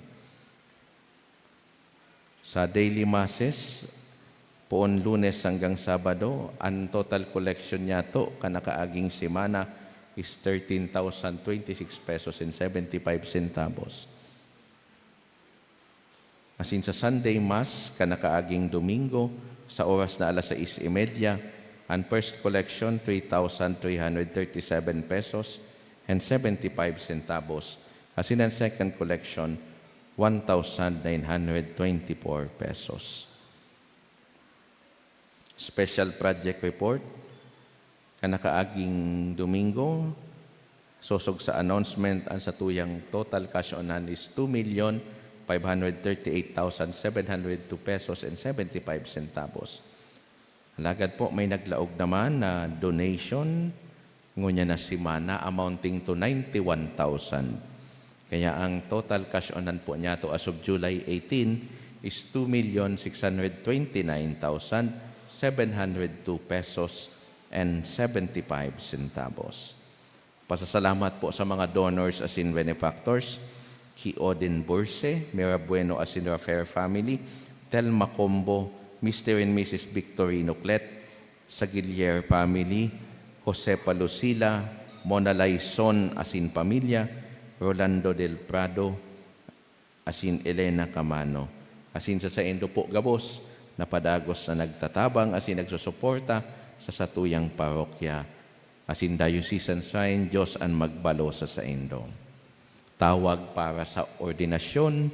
Sa daily masses, poon Lunes hanggang Sabado, ang total collection niya to kanakaaging semana is 13,026 pesos and 75 centavos. As in sa Sunday Mass, kanakaaging Domingo, sa oras na 6:30, ang first collection 3,337 pesos and 75 centavos. As in ang second collection, 1,924 pesos. Special project report, kanakaaging Domingo, sosog sa announcement ang satuyang total cash on hand is 2,538,702 pesos and 75 centavos. Alagad po may naglaog naman na donation ngunya na simana amounting to 91,000. Kaya ang total cash onan po niya to as of July 18 is 2,629,702 pesos and 75 centavos. Pasasalamat po sa mga donors as in benefactors, Ki Odin Burse, Mira Bueno as in Fair Family, Telma Combo, Mr. and Mrs. Victorino Clet, Sagilier Family, Josepa Lucila, Mona Laison as in Pamilya, Rolando del Prado, as in Elena Camano, as in sa Indo po Gabos, na padagos na nagtatabang, as in nagsusuporta sa satuyang parokya, as in Diocesan Shrine, Diyos ang magbalo sa Indo. Tawag para sa ordinasyon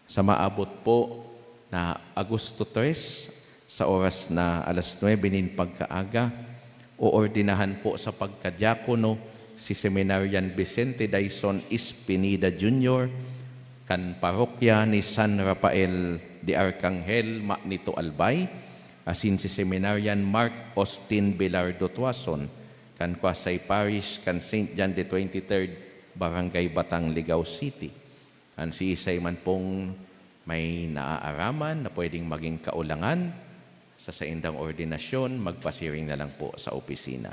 sa maabot po na Agosto 3 sa oras na alas 9 nin pagkaaga, oordinahan po sa pagkadyakono si Seminarian Vicente Daison Espinida Jr., kan parokya ni San Rafael de Arcangel Magnito Albay, asin si Seminarian Mark Austin Belardo Tuason, kan Kwasay Parish, kan St. John the 23rd, Barangay Batang, Ligao City. Ang si Isay man pong may naaaraman na pwedeng maging kaulangan sa saindang ordinasyon, magpasiring na lang po sa opisina.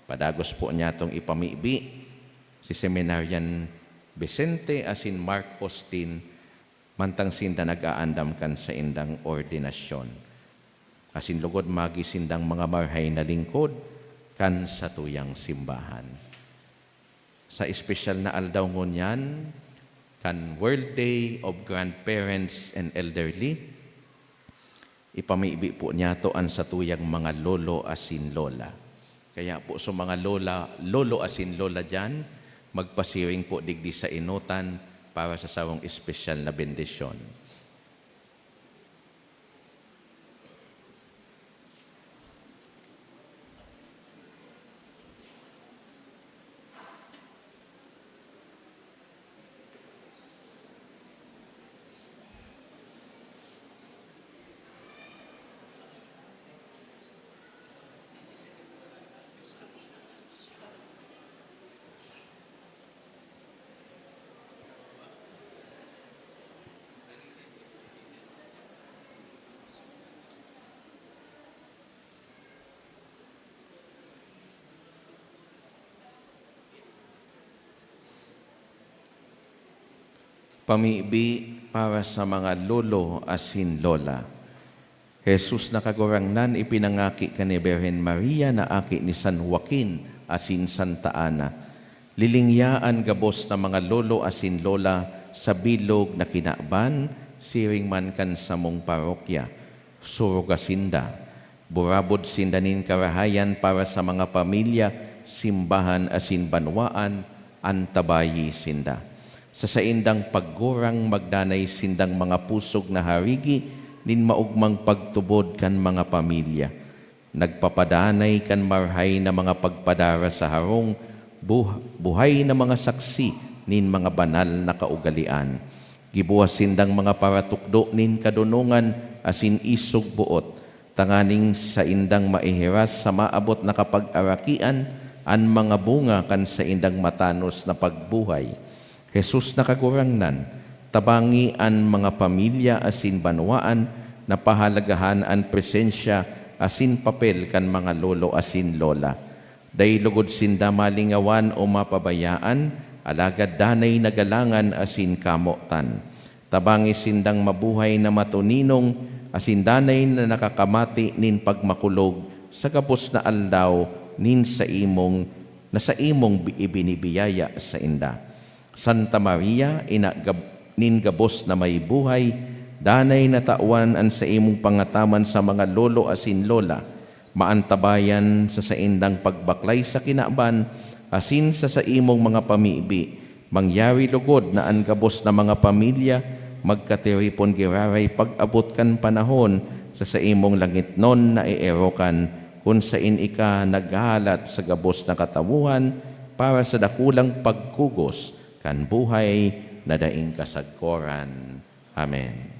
Padagos po niya itong ipamibi si Seminarian Vicente asin Mark Austin, mantang sinda nag-aandam kan sa indang ordinasyon. Asin lugod magi sindang mga marhay na lingkod kan sa tuyang simbahan. Sa espesyal na aldaw ngunyan, kan World Day of Grandparents and Elderly, ipamibi po niya to an sa tuyang mga lolo asin lola. Kaya po sa mga lolo asin lola dyan, magpasiring po digdi sa inutan para sa sawang espesyal na bendisyon. Pamibi para sa mga lolo asin lola. Jesus na kagurangnan ipinangaki ka ni Birhen Maria na aki ni San Joaquin asin Santa Ana. Lilingyaan gabos na mga lolo asin lola sa bilog na kinaban, siring man kan sa mong parokya. Surugasinda, burabod sindanin karahayan para sa mga pamilya, simbahan asin banwaan, antabayi sinda. Sa saindang paggurang magdanay sindang mga pusog na harigi, nin maugmang pagtubod kan mga pamilya. Nagpapadanay kan marhay na mga pagpadara sa harong, buhay na mga saksi nin mga banal na kaugalian. Gibuhas sindang mga paratukdo nin kadunungan asin isog buot, tanganing sa indang maihiras sa maabot na kapag-arakian an mga bunga kan sa indang matanos na pagbuhay. Jesus na kagurangnan, tabangi an mga pamilya asin banwaan na pahalagahan an presensya asin papel kan mga lolo asin lola. Day lugod sinda malingawan o mapabayaan, alagad danay nagalangan asin kamotan. Tabangi sindang mabuhay na matuninong asin danay na nakakamati nin pagmakulog sa gabos na aldaw nin sa imong ibinibiyaya sa inda. Santa Maria, nin gabos na may buhay, danay na tauan an sa imong pangataman sa mga lolo asin lola, maantabayan sa saindang pagbaklay sa kinaban, asin sa imong mga pamibi, mangyari lugod na an gabos na mga pamilya, magkatiripon giraray pag-abot kan panahon sa imong langitnon na ierokan, kung sain ika naghalat sa gabos na katawuhan, para sa dakulang pagkugos, kan buhay na daing kasagkoran. Amen.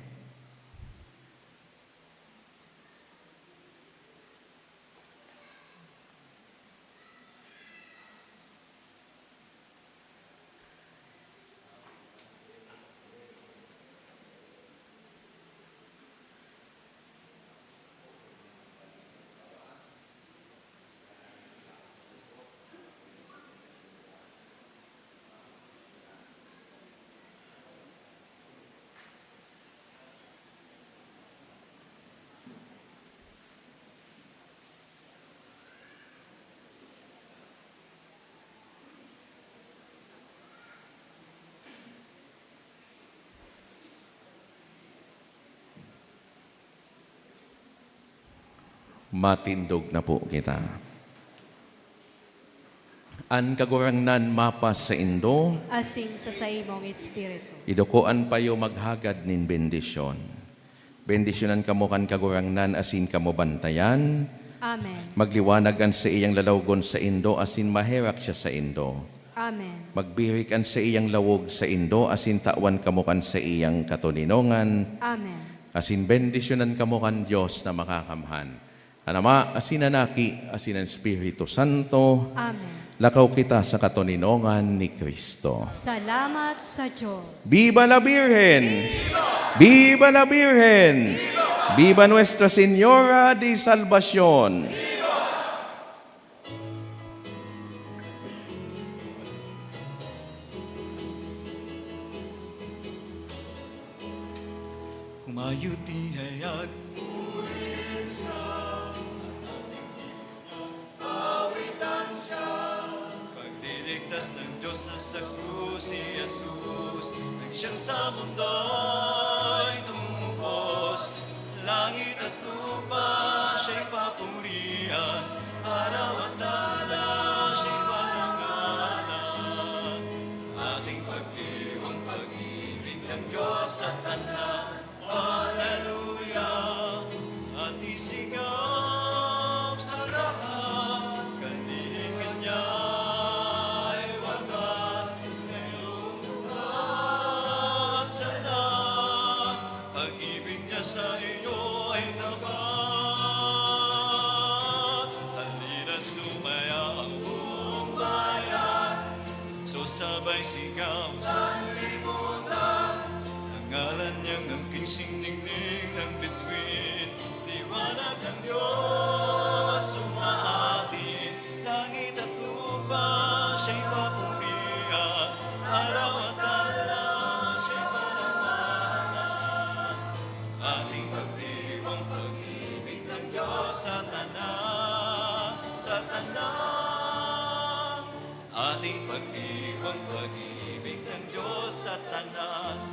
Matindog na po kita. An kagurangnan mapas sa Indo, asin sa imong espiritu. idukoan payo maghagad nin bendisyon. Bendisyonan kamo kan kagurangnan asin kamo bantayan, Amen. magliwanagan sa iyang lalawgon sa Indo asin maherak siya sa Indo. Amen. Magbirikan sa iyang lawog sa Indo asin tawan kamo kan sa iyang katuninongan. Amen. Asin bendisyonan kamo kan Diyos na makakamhan. Anama, asin anaki, asin ang Espiritu Santo, Amen. lakaw kita sa katuninongan ni Kristo. Salamat sa Diyos. Viva la Virgen! Viva la Virgen! Viva Nuestra Señora de Salvación! Humayo ti hayag pagdiligtas ng Diyos na sa krus ni Jesus ang siyang sa mundo'y tumupos langit at lupa siya'y papurihan araw at tala siya'y parangalan ating pagdiwang pag-ibig ng Diyos at tanan. Hallelujah! At isigaw sa lahat, kaningan niya ay wagas, ngayong lugar sa lahat. Pag-ibig niya sa iyo ay tapat. Halina't sumaya ang buong bayan, so sabay sigaw sa libutan. Ang ngalan niyang ang kingsing-ningning ng bituin, liwanag ng Diyos umaatin. Langit at lupa siya'y papurihan, araw at tala siya'y parangalan. Ating pagdiwang pag-ibig ng Diyos sa tanan, sa tanan. Ating pagdiwang pag-ibig ng Diyos sa tanan,